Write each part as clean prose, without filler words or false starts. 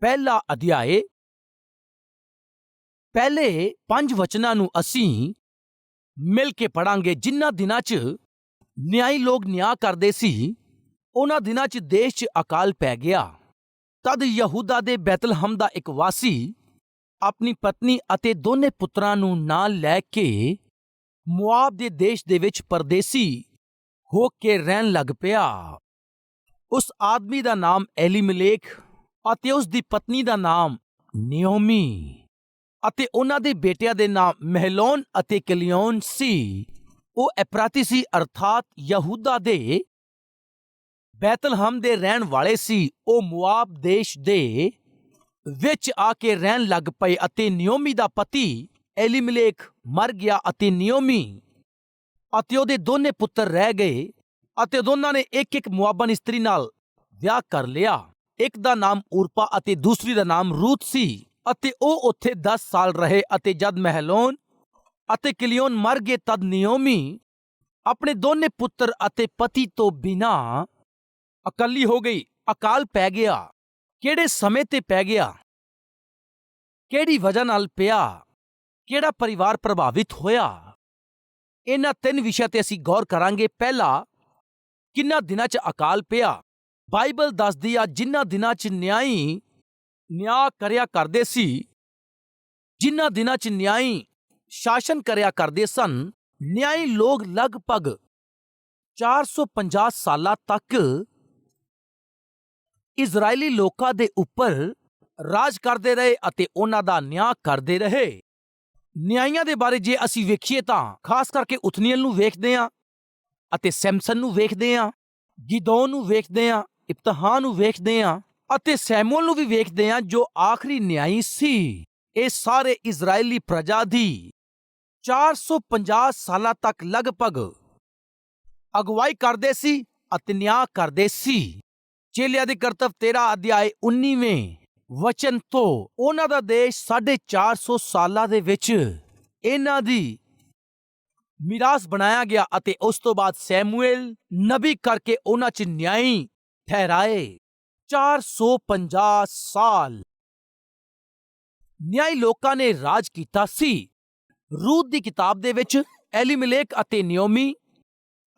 ਪਹਿਲਾ ਅਧਿਆਏ ਪਹਿਲੇ 5 ਵਚਨਾਂ ਨੂੰ ਅਸੀਂ ਮਿਲ ਕੇ ਪੜਾਂਗੇ। ਜਿਨ੍ਹਾਂ ਦਿਨਾਂ 'ਚ ਨਿਆਈ ਲੋਕ ਨਿਆਂ ਕਰਦੇ ਸੀ, ਉਹਨਾਂ ਦਿਨਾਂ 'ਚ ਦੇਸ਼ 'ਚ ਅਕਾਲ ਪੈ ਗਿਆ। ਤਦ ਯਹੂਦਾ ਦੇ ਬੈਤਲਹਮ ਦਾ ਇੱਕ ਵਾਸੀ ਆਪਣੀ ਪਤਨੀ ਅਤੇ ਦੋਨੇ ਪੁੱਤਰਾਂ ਨੂੰ ਨਾਲ ਲੈ ਕੇ ਮੁਆਬ ਦੇ ਦੇਸ਼ ਦੇ ਵਿੱਚ ਪਰਦੇਸੀ ਹੋ ਕੇ ਰਹਿਣ ਲੱਗ ਪਿਆ। ਉਸ ਆਦਮੀ ਦਾ ਨਾਮ ਐਲੀਮੇਲੇਕ ਅਤੇ ਉਸ ਦੀ ਪਤਨੀ ਦਾ ਨਾਮ ਨਿਓਮੀ ਅਤੇ ਉਹਨਾਂ ਦੇ ਬੇਟਿਆਂ ਦੇ ਨਾਮ ਮਹਲੋਨ ਅਤੇ ਕਿਲਿਓਨ ਸੀ। ਉਹ ਐਪਰਾਤੀ ਸੀ, ਅਰਥਾਤ ਯਹੂਦਾ ਦੇ ਬੈਤਲਹਮ ਦੇ ਰਹਿਣ ਵਾਲੇ ਸੀ। ਉਹ ਮੁਆਬ ਦੇਸ਼ ਦੇ ਵਿੱਚ ਆ ਕੇ ਰਹਿਣ ਲੱਗ ਪਏ ਅਤੇ ਨਿਓਮੀ ਦਾ ਪਤੀ ਐਲੀਮੇਲੇਕ ਮਰ ਗਿਆ ਅਤੇ ਨਿਓਮੀ ਅਤੇ ਉਹਦੇ ਦੋਨੇ ਪੁੱਤਰ ਰਹਿ ਗਏ ਅਤੇ ਦੋਨਾਂ ਨੇ ਇੱਕ ਮੁਆਬਨ ਇਸਤਰੀ ਨਾਲ ਵਿਆਹ ਕਰ ਲਿਆ। ਇੱਕ ਦਾ ਨਾਮ ਉਰਪਾ ਅਤੇ ਦੂਸਰੀ ਦਾ ਨਾਮ ਰੂਤ ਸੀ ਅਤੇ ਉਹ ਉੱਥੇ 10 ਸਾਲ ਰਹੇ। ਅਤੇ ਜਦ ਮਹਲੋਨ ਅਤੇ ਕਿਲਿਓਨ ਮਰ ਗਏ ਤਦ ਨਿਓਮੀ ਆਪਣੇ ਦੋਨੇ ਪੁੱਤਰ ਅਤੇ ਪਤੀ ਤੋਂ ਬਿਨਾਂ ਇਕੱਲੀ ਹੋ ਗਈ। ਅਕਾਲ ਪੈ ਗਿਆ। ਕਿਹੜੇ ਸਮੇਂ ਤੇ ਪੈ ਗਿਆ? ਕਿਹੜੀ ਵਜ੍ਹਾ ਨਾਲ ਪਿਆ? ਕਿਹੜਾ ਪਰਿਵਾਰ ਪ੍ਰਭਾਵਿਤ ਹੋਇਆ? ਇਹਨਾਂ 3 ਵਿਸ਼ਿਆਂ ਤੇ ਅਸੀਂ ਗੌਰ ਕਰਾਂਗੇ। ਪਹਿਲਾ, ਕਿੰਨਾਂ ਦਿਨਾਂ 'ਚ ਅਕਾਲ ਪਿਆ? ਬਾਈਬਲ ਦੱਸਦੀ ਆ ਜਿਨ੍ਹਾਂ ਦਿਨਾਂ 'ਚ ਨਿਆਂ ਕਰਿਆ ਕਰਦੇ ਸੀ, ਜਿਨ੍ਹਾਂ ਦਿਨਾਂ 'ਚ ਨਿਆਈ ਸ਼ਾਸਨ ਕਰਿਆ ਕਰਦੇ ਸਨ। ਨਿਆਈ ਲੋਕ ਲਗਭਗ 450 ਸਾਲਾਂ ਤੱਕ ਇਜ਼ਰਾਈਲੀ ਲੋਕਾਂ ਦੇ ਉੱਪਰ ਰਾਜ ਕਰਦੇ ਰਹੇ ਅਤੇ ਉਹਨਾਂ ਦਾ ਨਿਆਂ ਕਰਦੇ ਰਹੇ। ਨਿਆਂਈਆਂ ਦੇ ਬਾਰੇ ਜੇ ਅਸੀਂ ਵੇਖੀਏ ਤਾਂ ਖਾਸ ਕਰਕੇ ਉਥਨੀਏਲ ਨੂੰ ਵੇਖਦੇ ਹਾਂ ਅਤੇ ਸੈਮਸਨ ਨੂੰ ਵੇਖਦੇ ਹਾਂ, ਗਿਦੋਨ ਨੂੰ ਵੇਖਦੇ ਹਾਂ, ਇਬਤਹਾਂ ਨੂੰ ਵੇਖਦੇ ਹਾਂ ਅਤੇ ਸੈਮੂਅਲ ਨੂੰ ਵੀ ਵੇਖਦੇ ਹਾਂ ਜੋ ਆਖਰੀ ਨਿਆਈ ਸੀ। ਇਹ ਸਾਰੇ ਇਜ਼ਰਾਈਲੀ ਪ੍ਰਜਾ ਦੀ 450 ਸਾਲਾਂ ਤੱਕ ਲਗਭਗ ਅਗਵਾਈ ਕਰਦੇ ਸੀ ਅਤੇ ਨਿਆਂ ਕਰਦੇ ਸੀ। ਚੇਲਿਆਂ ਦੇ ਕਰਤੱਵ 13 ਅਧਿਆਏ 19ਵੇਂ ਵਚਨ ਤੋਂ ਉਹਨਾਂ ਦਾ ਦੇਸ਼ 450 ਸਾਲਾਂ ਦੇ ਵਿੱਚ ਇਹਨਾਂ ਦੀ ਮਿਰਾਸ ਬਣਾਇਆ ਗਿਆ ਅਤੇ ਉਸ ਤੋਂ ਬਾਅਦ ਸੈਮੂਅਲ ਨਬੀ ਕਰਕੇ ਉਹਨਾਂ 'ਚ ਨਿਆਈ ਠਹਿਰਾਏ। 450 ਸਾਲ ਨਿਆਈ ਲੋਕਾਂ ਨੇ ਰਾਜ ਕੀਤਾ ਸੀ। ਰੂਤ ਦੀ ਕਿਤਾਬ ਦੇ ਵਿੱਚ ਐਲੀਮੇਲੇਕ ਅਤੇ ਨਿਓਮੀ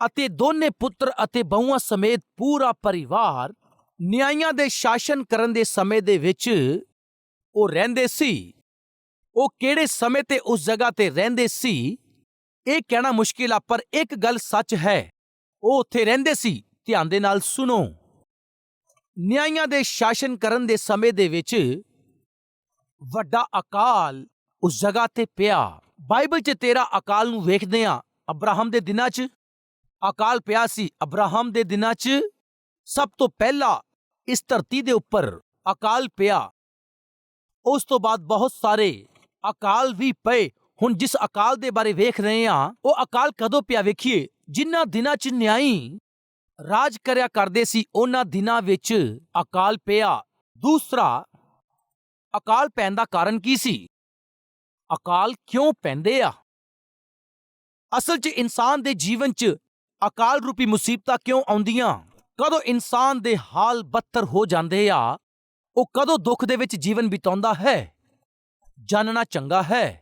ਅਤੇ ਦੋਨੇ ਪੁੱਤਰ ਅਤੇ ਬਹੂਆਂ ਸਮੇਤ ਪੂਰਾ ਪਰਿਵਾਰ ਨਿਆਂਈਆਂ ਦੇ ਸ਼ਾਸਨ ਕਰਨ ਦੇ ਸਮੇਂ ਦੇ ਵਿੱਚ ਉਹ ਰਹਿੰਦੇ ਸੀ। ਉਹ ਕਿਹੜੇ ਸਮੇਂ ਤੇ ਉਸ ਜਗ੍ਹਾ ਤੇ ਰਹਿੰਦੇ ਸੀ ਇਹ ਕਹਿਣਾ ਮੁਸ਼ਕਿਲ ਆ, ਪਰ ਇੱਕ ਗੱਲ ਸੱਚ ਹੈ, ਉਹ ਉੱਥੇ ਰਹਿੰਦੇ ਸੀ। ਧਿਆਨ ਦੇ ਨਾਲ ਸੁਣੋ। ਨਿਆਂਈਆਂ ਦੇ ਸ਼ਾਸਨ ਕਰਨ ਦੇ ਸਮੇਂ ਦੇ ਵਿੱਚ ਵੱਡਾ ਅਕਾਲ ਉਸ ਜਗ੍ਹਾ ਤੇ ਪਿਆ। ਬਾਈਬਲ 'ਚ 13 ਅਕਾਲ ਨੂੰ ਵੇਖਦੇ ਹਾਂ। ਅਬਰਾਹਮ ਦੇ ਦਿਨਾਂ 'ਚ ਅਕਾਲ ਪਿਆ ਸੀ। ਅਬਰਾਹਮ ਦੇ ਦਿਨਾਂ 'ਚ ਸਭ ਤੋਂ ਪਹਿਲਾਂ ਇਸ ਧਰਤੀ ਦੇ ਉੱਪਰ ਅਕਾਲ ਪਿਆ। ਉਸ ਤੋਂ ਬਾਅਦ ਬਹੁਤ ਸਾਰੇ ਅਕਾਲ ਵੀ ਪਏ। ਹੁਣ ਜਿਸ ਅਕਾਲ ਦੇ ਬਾਰੇ ਵੇਖ ਰਹੇ ਹਾਂ, ਉਹ ਅਕਾਲ ਕਦੋਂ ਪਿਆ ਵੇਖੀਏ। ਜਿਨ੍ਹਾਂ ਦਿਨਾਂ 'ਚ ਨਿਆਈ ਰਾਜ ਕਰਿਆ ਕਰਦੇ ਸੀ, ਉਹਨਾਂ ਦਿਨਾਂ ਵਿੱਚ ਅਕਾਲ ਪਿਆ। ਦੂਸਰਾ, ਅਕਾਲ ਪੈਣ ਦਾ ਕਾਰਨ ਕੀ ਸੀ? ਅਕਾਲ ਕਿਉਂ ਪੈਂਦੇ ਆ? ਅਸਲ 'ਚ ਇਨਸਾਨ ਦੇ ਜੀਵਨ 'ਚ ਅਕਾਲ ਰੂਪੀ ਮੁਸੀਬਤਾਂ ਕਿਉਂ ਆਉਂਦੀਆਂ? ਕਦੋਂ ਇਨਸਾਨ ਦੇ ਹਾਲ ਬੱਤਰ ਹੋ ਜਾਂਦੇ ਆ? ਉਹ ਕਦੋਂ ਦੁੱਖ ਦੇ ਵਿੱਚ ਜੀਵਨ ਬਿਤਾਉਂਦਾ ਹੈ? ਜਾਣਨਾ ਚੰਗਾ ਹੈ।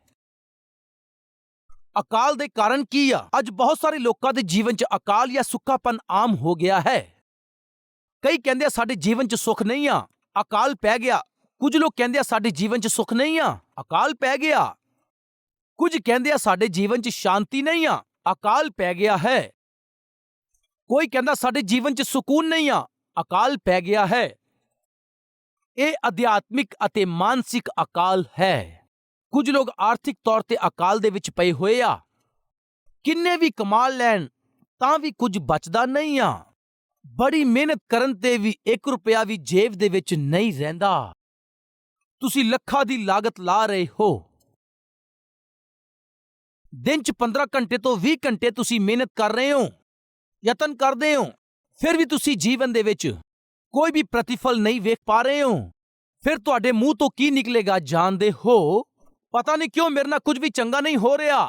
ਅਕਾਲ ਦੇ ਕਾਰਨ ਕੀ ਆ? ਅੱਜ ਬਹੁਤ ਸਾਰੇ ਲੋਕਾਂ ਦੇ ਜੀਵਨ 'ਚ ਅਕਾਲ ਜਾਂ ਸੁੱਕਾਪਨ ਆਮ ਹੋ ਗਿਆ ਹੈ। ਕਈ ਕਹਿੰਦੇ ਆ ਸਾਡੇ ਜੀਵਨ 'ਚ ਸੁੱਖ ਨਹੀਂ ਆ, ਅਕਾਲ ਪੈ ਗਿਆ। ਕੁਝ ਲੋਕ ਕਹਿੰਦੇ ਆ ਸਾਡੇ ਜੀਵਨ 'ਚ ਸੁੱਖ ਨਹੀਂ ਆ, ਅਕਾਲ ਪੈ ਗਿਆ। ਕੁਝ ਕਹਿੰਦੇ ਆ ਸਾਡੇ ਜੀਵਨ 'ਚ ਸ਼ਾਂਤੀ ਨਹੀਂ ਆ, ਅਕਾਲ ਪੈ ਗਿਆ ਹੈ। ਕੋਈ ਕਹਿੰਦਾ ਸਾਡੇ ਜੀਵਨ 'ਚ ਸਕੂਨ ਨਹੀਂ ਆ, ਅਕਾਲ ਪੈ ਗਿਆ ਹੈ। ਇਹ ਅਧਿਆਤਮਿਕ ਅਤੇ ਮਾਨਸਿਕ ਅਕਾਲ ਹੈ। ਕੁਝ ਲੋਕ ਆਰਥਿਕ ਤੌਰ ਤੇ ਅਕਾਲ ਦੇ ਵਿੱਚ ਪਏ ਹੋਏ ਆ। ਕਿੰਨੇ ਵੀ ਕਮਾ ਲੈਣ ਤਾਂ ਵੀ ਕੁਝ ਬਚਦਾ ਨਹੀਂ ਆ। ਬੜੀ ਮਿਹਨਤ ਕਰਨ ਤੇ ਵੀ 1 ਰੁਪਇਆ ਵੀ ਜੇਬ ਦੇ ਵਿੱਚ ਨਹੀਂ ਰਹਿੰਦਾ। ਤੁਸੀਂ ਲੱਖਾਂ ਦੀ ਲਾਗਤ ਲਾ ਰਹੇ ਹੋ। ਦਿਨ 'ਚ 15 ਘੰਟੇ ਤੋਂ 20 ਘੰਟੇ ਤੁਸੀਂ ਮਿਹਨਤ ਕਰ ਰਹੇ ਹੋ, ਯਤਨ ਕਰਦੇ ਹੋ, ਫਿਰ ਵੀ ਤੁਸੀਂ ਜੀਵਨ ਦੇ ਵਿੱਚ ਕੋਈ ਵੀ ਪ੍ਰਤੀਫਲ ਨਹੀਂ ਵੇਖ ਪਾ ਰਹੇ ਹੋ। ਫਿਰ ਤੁਹਾਡੇ ਮੂੰਹ ਤੋਂ ਕੀ ਨਿਕਲੇਗਾ ਜਾਣਦੇ ਹੋ? ਪਤਾ ਨਹੀਂ ਕਿਉਂ ਮੇਰੇ ਨਾਲ ਕੁਝ ਵੀ ਚੰਗਾ ਨਹੀਂ ਹੋ ਰਿਹਾ।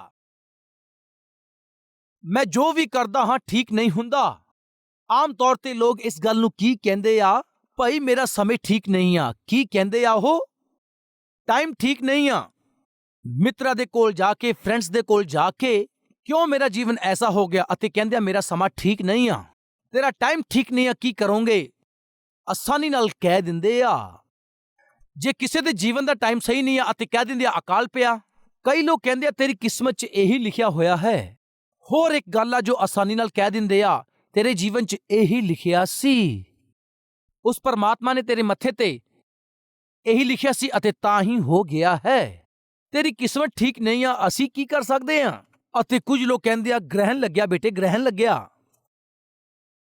ਮੈਂ ਜੋ ਵੀ ਕਰਦਾ ਹਾਂ ਠੀਕ ਨਹੀਂ ਹੁੰਦਾ। ਆਮ ਤੌਰ ਤੇ ਲੋਕ ਇਸ ਗੱਲ ਨੂੰ ਕੀ ਕਹਿੰਦੇ ਆ? ਭਾਈ ਮੇਰਾ ਸਮੇਂ ਠੀਕ ਨਹੀਂ ਆ। ਕੀ ਕਹਿੰਦੇ ਆ ਉਹ? ਟਾਈਮ ਠੀਕ ਨਹੀਂ ਆ। ਮਿੱਤਰਾਂ ਦੇ ਕੋਲ ਜਾ ਕੇ, ਫਰੈਂਡਸ ਦੇ ਕੋਲ ਜਾ ਕੇ, ਕਿਉਂ ਮੇਰਾ ਜੀਵਨ ਐਸਾ ਹੋ ਗਿਆ, ਅਤੇ ਕਹਿੰਦੇ ਆ ਮੇਰਾ ਸਮਾਂ ਠੀਕ ਨਹੀਂ ਆ, ਤੇਰਾ ਟਾਈਮ ਠੀਕ ਨਹੀਂ ਆ, ਕੀ ਕਰੋਗੇ? ਆਸਾਨੀ ਨਾਲ ਕਹਿ ਦਿੰਦੇ ਆ। ਜੇ ਕਿਸੇ ਦੇ ਜੀਵਨ ਦਾ ਟਾਈਮ ਸਹੀ ਨਹੀਂ ਆ ਅਤੇ ਕਹਿ ਦਿੰਦੇ ਆ ਅਕਾਲ ਪਿਆ। ਕਈ ਲੋਕ ਕਹਿੰਦੇ ਆ ਤੇਰੀ ਕਿਸਮਤ 'ਚ ਇਹੀ ਲਿਖਿਆ ਹੋਇਆ ਹੈ। ਹੋਰ ਇੱਕ ਗੱਲ ਆ ਜੋ ਆਸਾਨੀ ਨਾਲ ਕਹਿ ਦਿੰਦੇ ਆ, ਤੇਰੇ ਜੀਵਨ 'ਚ ਇਹੀ ਲਿਖਿਆ ਸੀ। ਉਸ ਪਰਮਾਤਮਾ ਨੇ ਤੇਰੇ ਮੱਥੇ ਤੇ ਇਹੀ ਲਿਖਿਆ ਸੀ ਅਤੇ ਤਾਂ ਹੀ ਹੋ ਗਿਆ ਹੈ। ਤੇਰੀ ਕਿਸਮਤ ਠੀਕ ਨਹੀਂ ਆ, ਅਸੀਂ ਕੀ ਕਰ ਸਕਦੇ ਆ? ਅਤੇ ਕੁਝ ਲੋਕ ਕਹਿੰਦੇ ਆ ਗ੍ਰਹਿਣ ਲੱਗਿਆ ਬੇਟੇ, ਗ੍ਰਹਿਣ ਲੱਗਿਆ।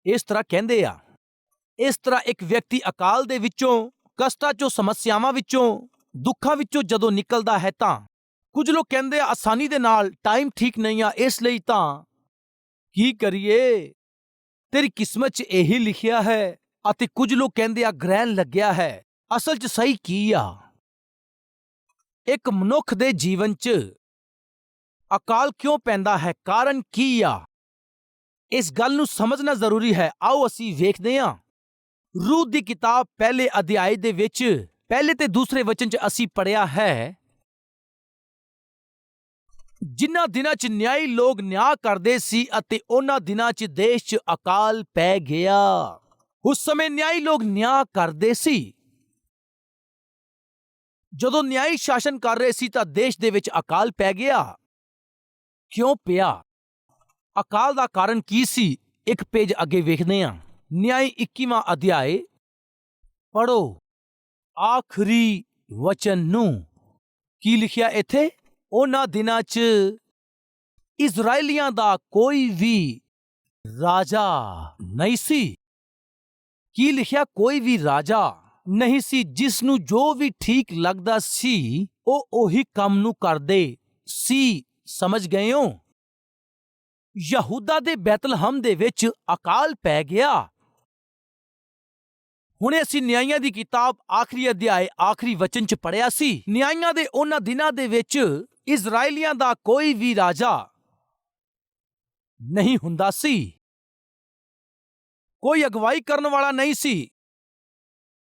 ਇਸ ਤਰ੍ਹਾਂ ਕਹਿੰਦੇ ਆ। ਇਸ ਤਰ੍ਹਾਂ ਇੱਕ ਵਿਅਕਤੀ ਅਕਾਲ ਦੇ ਵਿੱਚੋਂ, ਕਸ਼ਟਾਂ ਚੋਂ, ਸਮੱਸਿਆਵਾਂ ਵਿੱਚੋਂ, ਦੁੱਖਾਂ ਵਿੱਚੋਂ ਜਦੋਂ ਨਿਕਲਦਾ ਹੈ ਤਾਂ ਕੁਝ ਲੋਕ ਕਹਿੰਦੇ ਆ ਆਸਾਨੀ ਦੇ ਨਾਲ ਟਾਈਮ ਠੀਕ ਨਹੀਂ ਆ, ਇਸ ਲਈ ਤਾਂ ਕੀ ਕਰੀਏ, ਤੇਰੀ ਕਿਸਮਤ 'ਚ ਇਹੀ ਲਿਖਿਆ ਹੈ। ਅਤੇ ਕੁਝ ਲੋਕ ਕਹਿੰਦੇ ਆ ਗ੍ਰਹਿਣ ਲੱਗਿਆ ਹੈ। ਅਸਲ 'ਚ ਸਹੀ ਕੀ ਆ? ਇੱਕ ਮਨੁੱਖ ਦੇ ਜੀਵਨ 'ਚ ਅਕਾਲ ਕਿਉਂ ਪੈਂਦਾ ਹੈ? ਕਾਰਨ ਕੀ ਆ? ਇਸ ਗੱਲ ਨੂੰ ਸਮਝਣਾ ਜ਼ਰੂਰੀ ਹੈ। ਆਓ ਅਸੀਂ ਵੇਖਦੇ ਹਾਂ। ਰੂਤ ਦੀ ਕਿਤਾਬ ਪਹਿਲੇ ਅਧਿਆਇ ਦੇ ਵਿੱਚ ਪਹਿਲੇ ਤੇ ਦੂਸਰੇ ਵਚਨ 'ਚ ਅਸੀਂ ਪੜ੍ਹਿਆ ਹੈ, ਜਿਨ੍ਹਾਂ ਦਿਨਾਂ 'ਚ ਨਿਆਈ ਲੋਕ ਨਿਆਂ ਕਰਦੇ ਸੀ ਅਤੇ ਉਹਨਾਂ ਦਿਨਾਂ 'ਚ ਦੇਸ਼ 'ਚ ਅਕਾਲ ਪੈ ਗਿਆ। ਉਸ ਸਮੇਂ ਨਿਆਈ ਲੋਕ ਨਿਆਂ ਕਰਦੇ ਸੀ। ਜਦੋਂ ਨਿਆਈ ਸ਼ਾਸਨ ਕਰ ਰਹੇ ਸੀ ਤਾਂ ਦੇਸ਼ ਦੇ ਵਿੱਚ ਅਕਾਲ ਪੈ ਗਿਆ। ਕਿਉਂ ਪਿਆ? ਅਕਾਲ ਦਾ ਕਾਰਨ ਕੀ ਸੀ? ਇੱਕ ਪੇਜ ਅੱਗੇ ਵੇਖਦੇ ਹਾਂ। ਨਿਆਈ 21ਵਾਂ ਅਧਿਆਇ ਪੜ੍ਹੋ ਆਖਰੀ ਵਚਨ ਨੂੰ। ਕੀ ਲਿਖਿਆ ਇੱਥੇ? ਉਹਨਾਂ ਦਿਨਾਂ 'ਚ ਇਜ਼ਰਾਈਲੀਆਂ ਦਾ ਕੋਈ ਵੀ ਰਾਜਾ ਨਹੀਂ ਸੀ। ਕੀ ਲਿਖਿਆ? ਕੋਈ ਵੀ ਰਾਜਾ ਨਹੀਂ ਸੀ। ਜਿਸ ਨੂੰ ਜੋ ਵੀ ਠੀਕ ਲੱਗਦਾ ਸੀ ਉਹ ਉਹੀ ਕੰਮ ਨੂੰ ਕਰਦੇ ਸੀ। ਸਮਝ ਗਏ ਹੋ? ਯਹੂਦਾ ਦੇ ਬੈਤਲਹਮ ਦੇ ਵਿੱਚ ਅਕਾਲ ਪੈ ਗਿਆ। ਹੁਣੇ ਅਸੀਂ ਨਿਆਂਇਆਂ ਦੀ ਕਿਤਾਬ ਆਖਰੀ ਅਧਿਆਇ ਆਖਰੀ ਵਚਨ 'ਚ ਪੜ੍ਹਿਆ ਸੀ। ਨਿਆਂਇਆਂ ਦੇ ਉਹਨਾਂ ਦਿਨਾਂ ਦੇ ਵਿੱਚ ਇਜ਼ਰਾਈਲੀਆਂ ਦਾ ਕੋਈ ਵੀ ਰਾਜਾ ਨਹੀਂ ਹੁੰਦਾ ਸੀ। ਕੋਈ ਅਗਵਾਈ ਕਰਨ ਵਾਲਾ ਨਹੀਂ ਸੀ।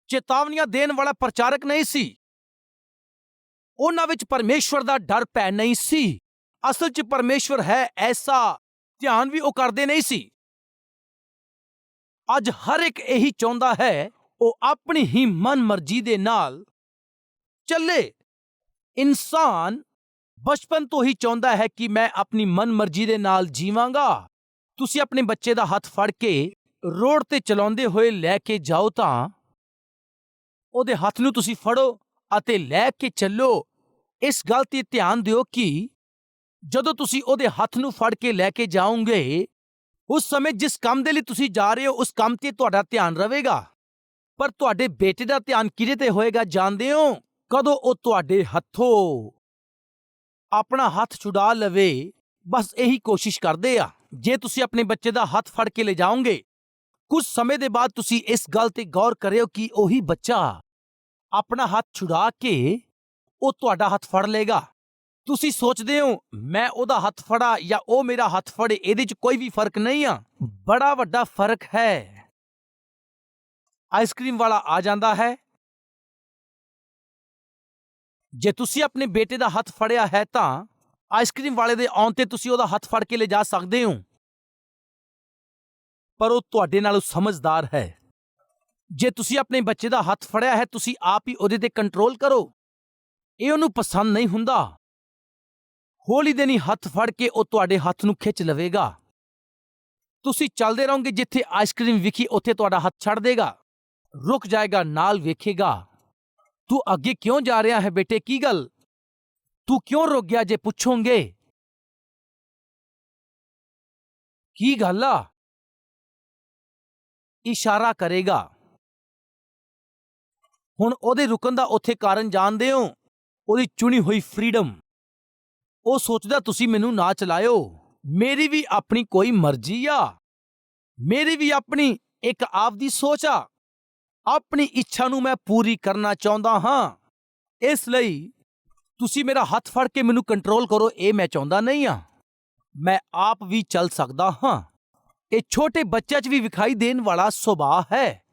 ਚੇਤਾਵਨੀਆਂ ਦੇਣ ਵਾਲਾ ਪ੍ਰਚਾਰਕ ਨਹੀਂ ਸੀ। ਉਹਨਾਂ ਵਿੱਚ ਪਰਮੇਸ਼ਵਰ ਦਾ ਡਰ ਭੈ ਨਹੀਂ ਸੀ। ਅਸਲ 'ਚ ਪਰਮੇਸ਼ਵਰ ਹੈ ਐਸਾ ਧਿਆਨ ਵੀ ਉਹ ਕਰਦੇ ਨਹੀਂ ਸੀ। ਅੱਜ ਹਰ ਇੱਕ ਇਹੀ ਚਾਹੁੰਦਾ ਹੈ, ਉਹ ਆਪਣੀ ਹੀ ਮਨ ਮਰਜ਼ੀ ਦੇ ਨਾਲ ਚੱਲੇ। ਇਨਸਾਨ ਬਚਪਨ ਤੋਂ ਹੀ ਚਾਹੁੰਦਾ ਹੈ ਕਿ ਮੈਂ ਆਪਣੀ ਮਨ ਮਰਜ਼ੀ ਦੇ ਨਾਲ ਜੀਵਾਂਗਾ। ਤੁਸੀਂ ਆਪਣੇ ਬੱਚੇ ਦਾ ਹੱਥ ਫੜ ਕੇ ਰੋਡ ਤੇ ਚਲਾਉਂਦੇ ਹੋਏ ਲੈ ਕੇ ਜਾਓ ਤਾਂ ਉਹਦੇ ਹੱਥ ਨੂੰ ਤੁਸੀਂ ਫੜੋ ਅਤੇ ਲੈ ਕੇ ਚੱਲੋ। ਇਸ ਗੱਲ ਤੇ ਧਿਆਨ ਦਿਓ ਕਿ ਜਦੋਂ ਤੁਸੀਂ ਉਹਦੇ ਹੱਥ ਨੂੰ ਫੜ ਕੇ ਲੈ ਕੇ ਜਾਓਗੇ, ਉਸ ਸਮੇਂ ਜਿਸ ਕੰਮ ਦੇ ਲਈ ਤੁਸੀਂ ਜਾ ਰਹੇ ਹੋ ਉਸ ਕੰਮ ਤੇ ਤੁਹਾਡਾ ਧਿਆਨ ਰਹੇਗਾ। ਪਰ ਤੁਹਾਡੇ ਬੇਟੇ ਦਾ ਧਿਆਨ ਕਿਹਦੇ ਤੇ ਹੋਏਗਾ ਜਾਣਦੇ ਹੋ? ਕਦੋਂ ਉਹ ਤੁਹਾਡੇ ਹੱਥੋਂ ਆਪਣਾ ਹੱਥ ਛੁਡਾ ਲਵੇ, ਬਸ ਇਹੀ ਕੋਸ਼ਿਸ਼ ਕਰਦੇ ਆ। ਜੇ ਤੁਸੀਂ ਆਪਣੇ ਬੱਚੇ ਦਾ ਹੱਥ ਫੜ ਕੇ ਲੈ ਜਾਓਗੇ, ਕੁਝ ਸਮੇਂ ਦੇ ਬਾਅਦ ਤੁਸੀਂ ਇਸ ਗੱਲ ਤੇ ਗੌਰ ਕਰਿਓ ਕਿ ਉਹੀ ਬੱਚਾ ਆਪਣਾ ਹੱਥ ਛੁਡਾ ਕੇ ਉਹ ਤੁਹਾਡਾ ਹੱਥ ਫੜ ਲਏਗਾ। ਤੁਸੀਂ ਸੋਚਦੇ ਹੋ ਮੈਂ ਉਹਦਾ ਹੱਥ ਫੜਾ ਜਾਂ ਉਹ ਮੇਰਾ ਹੱਥ ਫੜੇ, ਇਹਦੇ 'ਚ ਕੋਈ ਵੀ ਫਰਕ ਨਹੀਂ ਆ। ਬੜਾ ਵੱਡਾ ਫਰਕ ਹੈ। ਆਈਸਕ੍ਰੀਮ ਵਾਲਾ ਆ ਜਾਂਦਾ ਹੈ। ਜੇ ਤੁਸੀਂ ਆਪਣੇ ਬੇਟੇ ਦਾ ਹੱਥ ਫੜਿਆ ਹੈ ਤਾਂ ਆਈਸਕ੍ਰੀਮ ਵਾਲੇ ਦੇ ਆਉਣ ਤੇ ਤੁਸੀਂ ਉਹਦਾ ਹੱਥ ਫੜ ਕੇ ਲੈ ਜਾ ਸਕਦੇ ਹੋ, ਪਰ ਉਹ ਤੁਹਾਡੇ ਨਾਲੋਂ ਸਮਝਦਾਰ ਹੈ। ਜੇ ਤੁਸੀਂ ਆਪਣੇ ਬੱਚੇ ਦਾ ਹੱਥ ਫੜਿਆ ਹੈ, ਤੁਸੀਂ ਆਪ ਹੀ ਉਹਦੇ ਤੇ ਕੰਟਰੋਲ ਕਰੋ। ਇਹ ਉਹਨੂੰ ਪਸੰਦ ਨਹੀਂ ਹੁੰਦਾ। ਹੌਲੀ ਦੇਣੀ ਹੱਥ ਫੜ ਕੇ ਉਹ ਤੁਹਾਡੇ ਹੱਥ ਨੂੰ ਖਿੱਚ ਲਵੇਗਾ। ਤੁਸੀਂ ਚੱਲਦੇ ਰਹੋਗੇ, ਜਿੱਥੇ ਆਈਸਕ੍ਰੀਮ ਵਿਖੀ ਉੱਥੇ ਤੁਹਾਡਾ ਹੱਥ ਛੱਡ ਦੇਗਾ, ਰੁਕ ਜਾਏਗਾ, ਨਾਲ ਵੇਖੇਗਾ ਤੂੰ ਅੱਗੇ ਕਿਉਂ ਜਾ ਰਿਹਾ ਹੈ ਬੇਟੇ, ਕੀ ਗੱਲ, ਤੂੰ ਕਿਉਂ ਰੁਕ ਗਿਆ? ਜੇ ਪੁੱਛੋਗੇ ਕੀ ਗੱਲ ਆ, ਇਸ਼ਾਰਾ ਕਰੇਗਾ। ਹੁਣ ਉਹਦੇ ਰੁਕਣ ਦਾ ਉੱਥੇ ਕਾਰਨ ਜਾਣਦੇ ਹੋ? ਉਹਦੀ ਚੁਣੀ ਹੋਈ ਫਰੀडम। ਉਹ ਸੋਚਦਾ ਤੁਸੀਂ ਮੈਨੂੰ ਨਾ ਚਲਾਇਓ, ਮੇਰੀ ਵੀ ਆਪਣੀ ਕੋਈ ਮਰਜ਼ੀ ਆ, ਮੇਰੀ ਵੀ ਆਪਣੀ ਇੱਕ ਆਪਦੀ ਸੋਚ ਆ, ਆਪਣੀ ਇੱਛਾ ਨੂੰ ਮੈਂ ਪੂਰੀ ਕਰਨਾ ਚਾਹੁੰਦਾ ਹਾਂ। ਇਸ ਲਈ ਤੁਸੀਂ ਮੇਰਾ ਹੱਥ ਫੜ ਕੇ ਮੈਨੂੰ ਕੰਟਰੋਲ ਕਰੋ, ਇਹ ਮੈਂ ਚਾਹੁੰਦਾ ਨਹੀਂ ਆ। ਮੈਂ ਆਪ ਵੀ ਚੱਲ ਸਕਦਾ ਹਾਂ। ਇਹ ਛੋਟੇ ਬੱਚਿਆਂ 'ਚ ਵੀ ਵਿਖਾਈ ਦੇਣ ਵਾਲਾ ਸੁਭਾਅ ਹੈ।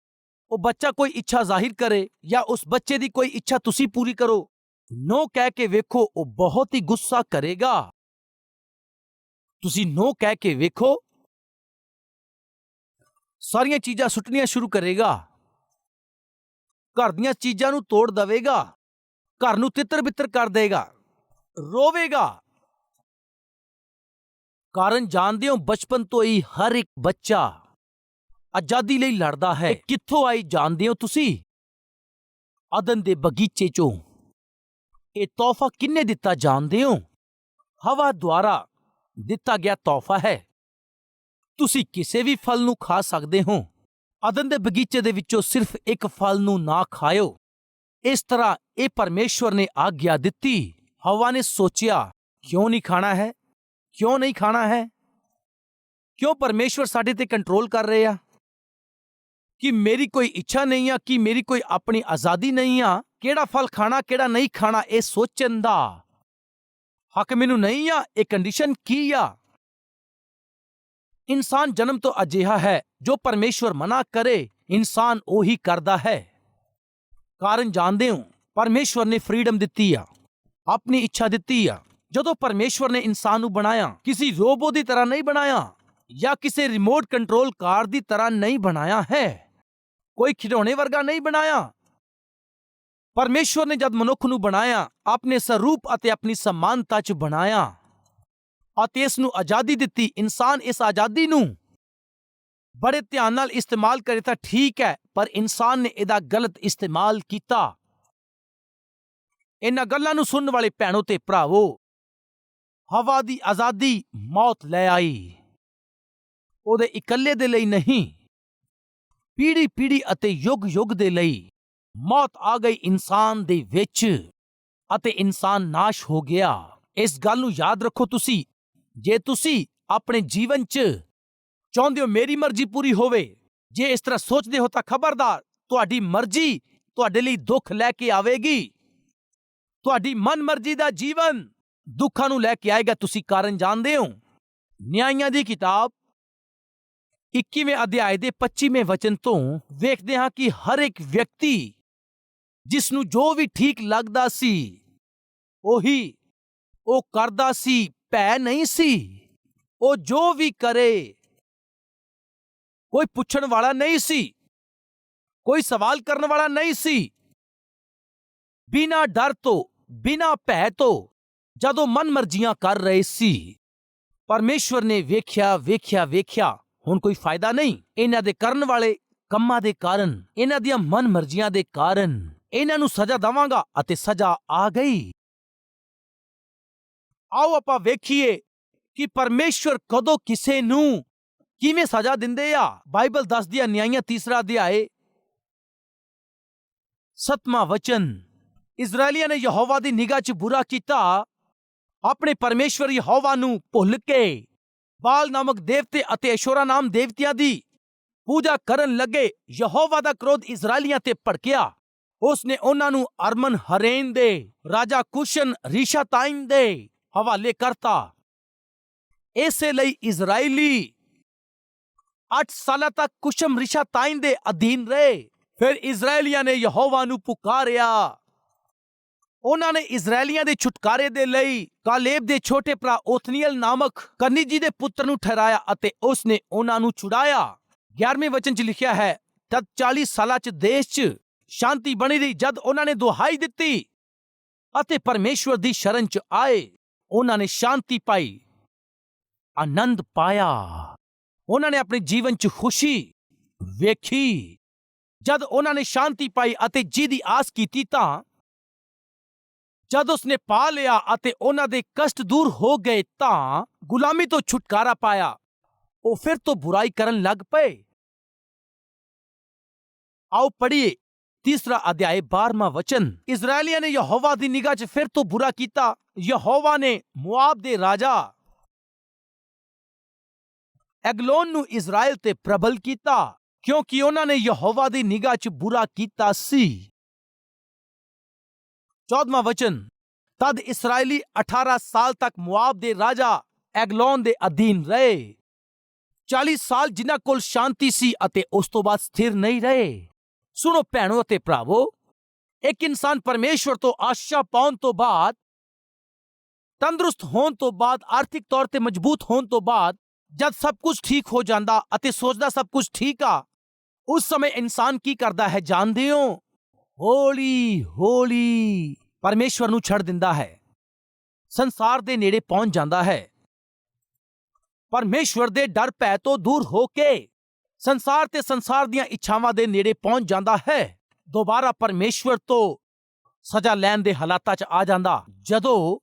ਉਹ ਬੱਚਾ ਕੋਈ ਇੱਛਾ ਜ਼ਾਹਿਰ ਕਰੇ ਜਾਂ ਉਸ ਬੱਚੇ ਦੀ ਕੋਈ ਇੱਛਾ ਤੁਸੀਂ ਪੂਰੀ ਕਰੋ, ਨੋ ਕਹਿ ਕੇ ਵੇਖੋ, ਉਹ ਬਹੁਤ ਹੀ ਗੁੱਸਾ ਕਰੇਗਾ। ਤੁਸੀਂ ਨੋ ਕਹਿ ਕੇ ਵੇਖੋ, ਸਾਰੀਆਂ ਚੀਜ਼ਾਂ ਸੁੱਟਣੀਆਂ ਸ਼ੁਰੂ ਕਰੇਗਾ, ਘਰ ਦੀਆਂ ਚੀਜ਼ਾਂ ਨੂੰ ਤੋੜ ਦੇਵੇਗਾ, ਘਰ ਨੂੰ ਤਿੱਤਰ-ਬਿੱਤਰ ਕਰ ਦੇਗਾ, ਰੋਵੇਗਾ। ਕਾਰਨ ਜਾਣਦੇ ਹੋ, ਬਚਪਨ ਤੋਂ ਹੀ ਹਰ ਇੱਕ ਬੱਚਾ ਆਜ਼ਾਦੀ ਲਈ ਲੜਦਾ ਹੈ। ਕਿੱਥੋਂ ਆਈ ਜਾਣਦੇ ਹੋ ਤੁਸੀਂ? ਅਦਨ ਦੇ ਬਗੀਚੇ ਚੋਂ। ਇਹ ਤੋਹਫਾ ਕਿੰਨੇ ਦਿੱਤਾ ਜਾਣਦੇ ਹੋ? ਹਵਾ ਦੁਆਰਾ ਦਿੱਤਾ ਗਿਆ ਤੋਹਫਾ ਹੈ। ਤੁਸੀਂ ਕਿਸੇ ਵੀ ਫਲ ਨੂੰ ਖਾ ਸਕਦੇ ਹੋ। ਅਦਨ ਦੇ ਬਗੀਚੇ ਦੇ ਵਿੱਚੋਂ ਸਿਰਫ ਇੱਕ ਫਲ ਨੂੰ ਨਾ ਖਾਇਓ। ਇਸ ਤਰ੍ਹਾਂ ਇਹ ਪਰਮੇਸ਼ਵਰ ਨੇ ਆਗਿਆ ਦਿੱਤੀ। ਹਵਾ ਨੇ ਸੋਚਿਆ, ਕਿਉਂ ਨਹੀਂ ਖਾਣਾ ਹੈ? ਕਿਉਂ ਨਹੀਂ ਖਾਣਾ ਹੈ? ਕਿਉਂ ਪਰਮੇਸ਼ਵਰ ਸਾਡੇ ਤੇ ਕੰਟਰੋਲ ਕਰ ਰਹੇ ਆ? ਕਿ ਮੇਰੀ ਕੋਈ ਇੱਛਾ ਨਹੀਂ ਆ? ਕਿ ਮੇਰੀ ਕੋਈ ਆਪਣੀ ਆਜ਼ਾਦੀ ਨਹੀਂ ਆ? ਕਿਹੜਾ ਫਲ ਖਾਣਾ, ਕਿਹੜਾ ਨਹੀਂ ਖਾਣਾ, ਇਹ ਸੋਚਣ ਦਾ ਹੱਕ ਮੈਨੂੰ ਨਹੀਂ ਆ? ਇਹ ਕੰਡੀਸ਼ਨ ਕੀ ਆ? ਇਨਸਾਨ ਜਨਮ ਤੋਂ ਅਜਿਹਾ ਹੈ, ਜੋ ਪਰਮੇਸ਼ਵਰ ਮਨਾ ਕਰੇ ਇਨਸਾਨ ਉਹੀ ਕਰਦਾ ਹੈ। ਕਾਰਨ ਜਾਣਦੇ ਹੋ, ਪਰਮੇਸ਼ਵਰ ਨੇ ਫਰੀडम ਦਿੱਤੀ ਆ, ਆਪਣੀ ਇੱਛਾ ਦਿੱਤੀ ਆ। ਜਦੋਂ ਪਰਮੇਸ਼ਵਰ ਨੇ ਇਨਸਾਨ ਨੂੰ ਬਣਾਇਆ, ਕਿਸੇ ਰੋਬੋ ਦੀ ਤਰ੍ਹਾਂ ਨਹੀਂ ਬਣਾਇਆ ਜਾਂ ਕਿਸੇ ਰਿਮੋਟ ਕੰਟਰੋਲ ਕਾਰ ਦੀ ਤਰ੍ਹਾਂ ਨਹੀਂ ਬਣਾਇਆ ਹੈ, ਕੋਈ ਖਿਡੌਣੇ ਵਰਗਾ ਨਹੀਂ ਬਣਾਇਆ। ਪਰਮੇਸ਼ਵਰ ਨੇ ਜਦ ਮਨੁੱਖ ਨੂੰ ਬਣਾਇਆ, ਆਪਣੇ ਸਰੂਪ ਅਤੇ ਆਪਣੀ ਸਮਾਨਤਾ 'ਚ ਬਣਾਇਆ ਅਤੇ ਇਸ ਨੂੰ ਆਜ਼ਾਦੀ ਦਿੱਤੀ। ਇਨਸਾਨ ਇਸ ਆਜ਼ਾਦੀ ਨੂੰ ਬੜੇ ਧਿਆਨ ਨਾਲ ਇਸਤੇਮਾਲ ਕਰੇ ਤਾਂ ਠੀਕ ਹੈ, ਪਰ ਇਨਸਾਨ ਨੇ ਇਹਦਾ ਗਲਤ ਇਸਤੇਮਾਲ ਕੀਤਾ। ਇਹਨਾਂ ਗੱਲਾਂ ਨੂੰ ਸੁਣਨ ਵਾਲੇ ਭੈਣੋ ਤੇ ਭਰਾਵੋ, ਹਵਾ ਦੀ ਆਜ਼ਾਦੀ ਮੌਤ ਲੈ ਆਈ। ਉਹਦੇ ਇਕੱਲੇ ਦੇ ਲਈ ਨਹੀਂ, ਪੀੜ੍ਹੀ ਅਤੇ ਯੁੱਗ ਦੇ ਲਈ ਮੌਤ ਆ ਗਈ ਇਨਸਾਨ ਦੇ ਵਿੱਚ ਅਤੇ ਇਨਸਾਨ ਨਾਸ਼ ਹੋ ਗਿਆ। ਇਸ ਗੱਲ ਨੂੰ ਯਾਦ ਰੱਖੋ ਤੁਸੀਂ। ਜੇ ਤੁਸੀਂ ਆਪਣੇ ਜੀਵਨ 'ਚ ਚਾਹੁੰਦੇ ਹੋ ਮੇਰੀ ਮਰਜ਼ੀ ਪੂਰੀ ਹੋਵੇ, ਜੇ ਇਸ ਤਰ੍ਹਾਂ ਸੋਚਦੇ ਹੋ ਤਾਂ ਖਬਰਦਾਰ, ਤੁਹਾਡੀ ਮਰਜ਼ੀ ਤੁਹਾਡੇ ਲਈ ਦੁੱਖ ਲੈ ਕੇ ਆਵੇਗੀ। ਤੁਹਾਡੀ ਮਨਮਰਜ਼ੀ ਦਾ ਜੀਵਨ ਦੁੱਖਾਂ ਨੂੰ ਲੈ ਕੇ ਆਏਗਾ। ਤੁਸੀਂ ਕਾਰਨ ਜਾਣਦੇ ਹੋ। ਨਿਆਂਇਆਂ ਦੀ ਕਿਤਾਬ 21ਵੇਂ ਅਧਿਆਇ ਦੇ 25ਵੇਂ ਵਚਨ ਤੋਂ ਵੇਖਦੇ ਹਾਂ ਕਿ ਹਰ ਇੱਕ ਵਿਅਕਤੀ ਜਿਸ ਨੂੰ ਜੋ ਵੀ ਠੀਕ ਲੱਗਦਾ ਸੀ ਉਹੀ ਉਹ ਕਰਦਾ ਸੀ। ਭੈ ਨਹੀਂ ਸੀ। ਉਹ ਜੋ ਵੀ ਕਰੇ, ਕੋਈ ਪੁੱਛਣ ਵਾਲਾ ਨਹੀਂ ਸੀ, ਕੋਈ ਸਵਾਲ ਕਰਨ ਵਾਲਾ ਨਹੀਂ ਸੀ। ਬਿਨਾਂ ਡਰ ਤੋਂ, ਬਿਨਾਂ ਭੈ ਤੋਂ ਜਦੋਂ ਮਨਮਰਜ਼ੀਆਂ ਕਰ ਰਹੇ ਸੀ, ਪਰਮੇਸ਼ਵਰ ਨੇ ਵੇਖਿਆ ਹੁਣ ਕੋਈ ਫਾਇਦਾ ਨਹੀਂ। ਇਹਨਾਂ ਦੇ ਕਰਨ ਵਾਲੇ ਕੰਮਾਂ ਦੇ ਕਾਰਨ, ਇਹਨਾਂ ਦੀਆਂ ਮਨਮਰਜ਼ੀਆਂ ਦੇ ਕਾਰਨ ਇਹਨਾਂ ਨੂੰ ਸਜ਼ਾ ਦੇਵਾਂਗਾ ਅਤੇ ਸਜ਼ਾ ਆ ਗਈ। ਆਓ ਆਪਾਂ ਵੇਖੀਏ ਕਿ ਪਰਮੇਸ਼ਵਰ ਕਦੋਂ ਕਿਸੇ ਨੂੰ ਕਿਵੇਂ ਸਜ਼ਾ ਦਿੰਦੇ ਆ। ਬਾਈਬਲ ਦੱਸਦੀ ਆ, ਨਿਆਂਇਆਂ 3 ਅਧਿਆਇ 7ਵਾਂ ਵਚਨ, ਇਜ਼ਰਾਈਲੀਆਂ ਨੇ ਯਹੋਵਾ ਦੀ ਨਿਗਾਹ 'ਚ ਬੁਰਾ ਕੀਤਾ। ਆਪਣੇ ਪਰਮੇਸ਼ਵਰ ਯਹੋਵਾ ਨੂੰ ਭੁੱਲ ਕੇ ਬਾਲ ਨਾਮਕ ਦੇਵਤੇ ਅਤੇ ਅਸ਼ੋਰਾ ਨਾਮ ਦੇਵਤਿਆਂ ਦੀ ਪੂਜਾ ਕਰਨ ਲੱਗੇ। ਯਹੋਵਾ ਦਾ ਕ੍ਰੋਧ ਇਜ਼ਰਾਈਲੀਆਂ ਤੇ ਭੜਕਿਆ। ਉਸ ਨੇ ਉਹਨਾਂ ਨੂੰ ਅਰਮਨ ਹਰੇਨ ਦੇ ਰਾਜਾ ਕੁਸ਼ਨ ਰਿਸ਼ਾਤਾਇਮ ਦੇ ਹਵਾਲੇ ਕਰਤਾ। ਇਸੇ ਲਈ ਇਜ਼ਰਾਈਲੀ 8 ਸਾਲਾਂ ਤੱਕ ਕੁਸ਼ਮ ਰਿਸ਼ਾਤਾਇਮ ਦੇ ਅਧੀਨ ਰਹੇ। ਫਿਰ ਇਜ਼ਰਾਈਲੀਆਂ ਨੇ ਯਹੋਵਾ ਨੂੰ ਪੁਕਾਰਿਆ। ਉਹਨਾਂ ਨੇ ਇਜ਼ਰਾਈਲੀਆਂ ਦੇ ਛੁਟਕਾਰੇ ਦੇ ਲਈ ਕਾਲੇਬ ਦੇ ਛੋਟੇ ਭਰਾ ਓਥਨੀਏਲ ਨਾਮਕ ਕਨੀਜੀ ਦੇ ਪੁੱਤਰ ਨੂੰ ਠਹਿਰਾਇਆ ਅਤੇ ਉਸ ਨੇ ਉਹਨਾਂ ਨੂੰ ਛੁਡਾਇਆ। 11ਵੇਂ ਵਚਨ 'ਚ ਲਿਖਿਆ ਹੈ, ਤਦ 40 ਸਾਲਾਂ 'ਚ ਦੇਸ਼ 'ਚ ਸ਼ਾਂਤੀ ਬਣੀ ਰਹੀ। ਜਦ ਉਹਨਾਂ ਨੇ ਦੁਹਾਈ ਦਿੱਤੀ ਅਤੇ ਪਰਮੇਸ਼ਵਰ ਦੀ ਸ਼ਰਨ 'ਚ ਆਏ, ਉਹਨਾਂ ਨੇ ਸ਼ਾਂਤੀ ਪਾਈ, ਆਨੰਦ ਪਾਇਆ। ਉਹਨਾਂ ਨੇ ਆਪਣੇ ਜੀਵਨ 'ਚ ਖੁਸ਼ੀ ਵੇਖੀ। ਜਦ ਉਹਨਾਂ ਨੇ ਸ਼ਾਂਤੀ ਪਾਈ ਅਤੇ ਜਿਹਦੀ ਆਸ ਕੀਤੀ, ਤਾਂ ਜਦ ਉਸਨੇ ਪਾ ਲਿਆ ਅਤੇ ਉਹਨਾਂ ਦੇ ਕਸ਼ਟ ਦੂਰ ਹੋ ਗਏ, ਤਾਂ ਗੁਲਾਮੀ ਤੋਂ ਛੁਟਕਾਰਾ ਪਾਇਆ, ਉਹ ਫਿਰ ਤੋਂ ਬੁਰਾਈ ਕਰਨ ਲੱਗ ਪਏ। ਆਓ ਪੜ੍ਹੀਏ 3 ਅਧਿਆਇ 12ਵਾਂ ਵਚਨ। ਇਜ਼ਰਾਈਲੀਆਂ ਨੇ ਯਹੋਵਾ ਦੀ ਨਿਗਾਹ 'ਚ ਫਿਰ ਤੋਂ ਬੁਰਾ ਕੀਤਾ। ਯਹੋਵਾ ਨੇ ਮੁਆਬ ਦੇ ਰਾਜਾ ਐਗਲੋਨ ਨੂੰ ਇਜ਼ਰਾਈਲ ਤੇ ਪ੍ਰਬਲ ਕੀਤਾ, ਕਿਉਂਕਿ ਉਹਨਾਂ ਨੇ ਯਹੋਵਾ ਦੀ ਨਿਗਾਹ 'ਚ ਬੁਰਾ ਕੀਤਾ ਸੀ। 14ਵਾਂ ਵਚਨ, ਤਦ ਇਸਰਾਏਲੀ 18 ਸਾਲ ਤੱਕ ਮੁਆਬ ਦੇ ਰਾਜਾ ਐਗਲੋਨ ਦੇ ਅਧੀਨ ਰਹੇ। 40 ਸਾਲ ਜਿਨ੍ਹਾਂ ਕੋਲ ਸ਼ਾਂਤੀ ਸੀ ਅਤੇ ਉਸ ਤੋਂ ਬਾਅਦ ਸਥਿਰ ਨਹੀਂ ਰਹੇ। ਸੁਣੋ ਭੈਣੋ ਅਤੇ ਭਰਾਵੋ, ਇੱਕ ਇਨਸਾਨ ਪਰਮੇਸ਼ਵਰ ਤੋਂ ਆਸ਼ਾ ਪਾਉਣ ਤੋਂ ਬਾਅਦ, ਤੰਦਰੁਸਤ ਹੋਣ ਤੋਂ ਬਾਅਦ, ਆਰਥਿਕ ਤੌਰ ਤੇ ਮਜ਼ਬੂਤ ਹੋਣ ਤੋਂ ਬਾਅਦ, ਜਦ ਸਭ ਕੁਝ ਠੀਕ ਹੋ ਜਾਂਦਾ ਅਤੇ ਸੋਚਦਾ ਸਭ ਕੁਝ ਠੀਕ ਆ, ਉਸ ਸਮੇਂ ਇਨਸਾਨ ਕੀ ਕਰਦਾ ਹੈ ਜਾਣਦੇ ਹੋ? ਹੌਲੀ ਹੌਲੀ ਪਰਮੇਸ਼ਵਰ ਨੂੰ ਛੱਡ ਦਿੰਦਾ ਹੈ, ਸੰਸਾਰ ਦੇ ਨੇੜੇ ਪਹੁੰਚ ਜਾਂਦਾ ਹੈ। ਪਰਮੇਸ਼ਵਰ ਦੇ ਡਰ ਭੈ ਤੋਂ ਦੂਰ ਹੋ ਕੇ ਸੰਸਾਰ ਤੇ ਸੰਸਾਰ ਦੀਆਂ ਇੱਛਾਵਾਂ ਦੇ ਨੇੜੇ ਪਹੁੰਚ ਜਾਂਦਾ ਹੈ। ਦੁਬਾਰਾ ਪਰਮੇਸ਼ਵਰ ਤੋਂ ਸਜ਼ਾ ਲੈਣ ਦੇ ਹਾਲਾਤਾਂ 'ਚ ਆ ਜਾਂਦਾ। ਜਦੋਂ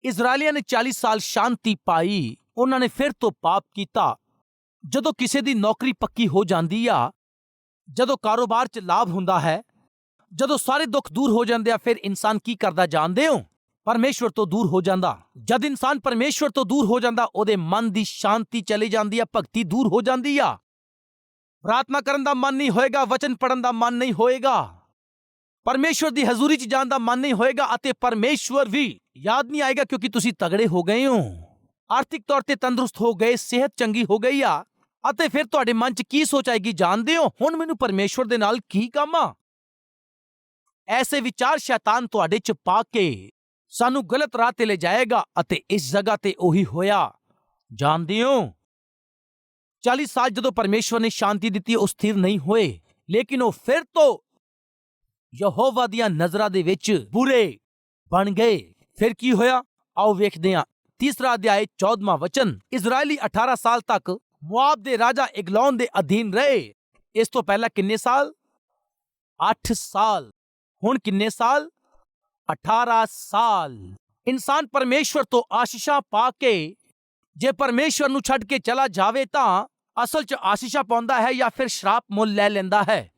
ਇਜ਼ਰਾਈਲੀਆਂ ਨੇ 40 ਸਾਲ ਸ਼ਾਂਤੀ ਪਾਈ, ਉਹਨਾਂ ਨੇ ਫਿਰ ਤੋਂ ਪਾਪ ਕੀਤਾ। ਜਦੋਂ ਕਿਸੇ ਦੀ ਨੌਕਰੀ ਪੱਕੀ ਹੋ ਜਾਂਦੀ ਆ, ਜਦੋਂ ਕਾਰੋਬਾਰ 'ਚ ਲਾਭ ਹੁੰਦਾ ਹੈ, ਜਦੋਂ ਸਾਰੇ ਦੁੱਖ ਦੂਰ ਹੋ ਜਾਂਦੇ ਆ, ਫਿਰ ਇਨਸਾਨ ਕੀ ਕਰਦਾ ਜਾਣਦੇ ਹੋ? ਪਰਮੇਸ਼ਵਰ ਤੋਂ ਦੂਰ ਹੋ ਜਾਂਦਾ। ਜਦ ਇਨਸਾਨ ਪਰਮੇਸ਼ਵਰ ਤੋਂ ਦੂਰ ਹੋ ਜਾਂਦਾ, ਉਹਦੇ ਮਨ ਦੀ ਸ਼ਾਂਤੀ ਚਲੀ ਜਾਂਦੀ ਆ, ਭਗਤੀ ਦੂਰ ਹੋ ਜਾਂਦੀ ਆ। ਪ੍ਰਾਰਥਨਾ ਕਰਨ ਦਾ ਮਨ ਨਹੀਂ ਹੋਏਗਾ, ਵਚਨ ਪੜਨ ਦਾ ਮਨ ਨਹੀਂ ਹੋਏਗਾ, ਪਰਮੇਸ਼ਵਰ ਦੀ ਹਜ਼ੂਰੀ 'ਚ ਜਾਣ ਦਾ ਮਨ ਨਹੀਂ ਹੋਏਗਾ, ਅਤੇ ਪਰਮੇਸ਼ਵਰ ਵੀ ਯਾਦ ਨਹੀਂ ਆਏਗਾ, ਕਿਉਂਕਿ ਤੁਸੀਂ ਤਗੜੇ ਹੋ ਗਏ ਹੋ, ਆਰਥਿਕ ਤੌਰ ਤੇ ਤੰਦਰੁਸਤ ਹੋ ਗਏ, ਸਿਹਤ ਚੰਗੀ ਹੋ ਗਈ ਆ। ਅਤੇ ਫਿਰ ਤੁਹਾਡੇ ਮਨ 'ਚ ਕੀ ਸੋਚ ਆਏਗੀ ਜਾਣਦੇ ਹੋ? ਹੁਣ ਮੈਨੂੰ ਪਰਮੇਸ਼ਵਰ ਦੇ ਨਾਲ ਕੀ ਕੰਮ ਆ? ਐਸੇ ਵਿਚਾਰ ਸ਼ੈਤਾਨ ਤੁਹਾਡੇ 'ਚ ਪਾ ਕੇ ਸਾਨੂੰ ਗਲਤ ਰਾਹ ਤੇ ਲੈ ਜਾਏਗਾ, ਅਤੇ ਇਸ ਜਗ੍ਹਾ ਤੇ ਉਹੀ ਹੋਇਆ ਜਾਣਦੇ ਹੋ। 40 ਸਾਲ ਜਦੋਂ ਪਰਮੇਸ਼ਵਰ ਨੇ ਸ਼ਾਂਤੀ ਦਿੱਤੀ, ਉਹ ਸਥਿਰ ਨਹੀਂ ਹੋਏ, ਲੇਕਿਨ ਉਹ ਫਿਰ ਤੋਂ ਯਹੋਵਾ ਦੀਆਂ ਨਜ਼ਰਾਂ ਦੇ ਵਿੱਚ ਬੁਰੇ ਬਣ ਗਏ। ਫਿਰ ਕੀ ਹੋਇਆ ਆਓ ਵੇਖਦੇ ਹਾਂ। 3 ਅਧਿਆਇ 14ਵਾਂ ਵਚਨ। ਇਜ਼ਰਾਈਲੀ 18 ਸਾਲ ਤੱਕ ਮੁਆਬ ਦੇ ਰਾਜਾ ਇਗਲੋਨ ਦੇ ਅਧੀਨ ਰਹੇ। ਇਸ ਤੋਂ ਪਹਿਲਾਂ ਕਿੰਨੇ ਸਾਲ? 8 ਸਾਲ। ਹੁਣ ਕਿੰਨੇ ਸਾਲ? 18 ਸਾਲ। ਇਨਸਾਨ ਪਰਮੇਸ਼ਵਰ ਤੋਂ ਆਸ਼ੀਸ਼ਾਂ ਪਾ ਕੇ ਜੇ ਪਰਮੇਸ਼ਵਰ ਨੂੰ ਛੱਡ ਕੇ ਚਲਾ ਜਾਵੇ ਤਾਂ ਅਸਲ 'ਚ ਆਸ਼ੀਸ਼ਾਂ ਪਾਉਂਦਾ ਹੈ ਜਾਂ ਫਿਰ ਸ਼ਰਾਪ ਮੁੱਲ ਲੈ ਲੈਂਦਾ ਹੈ।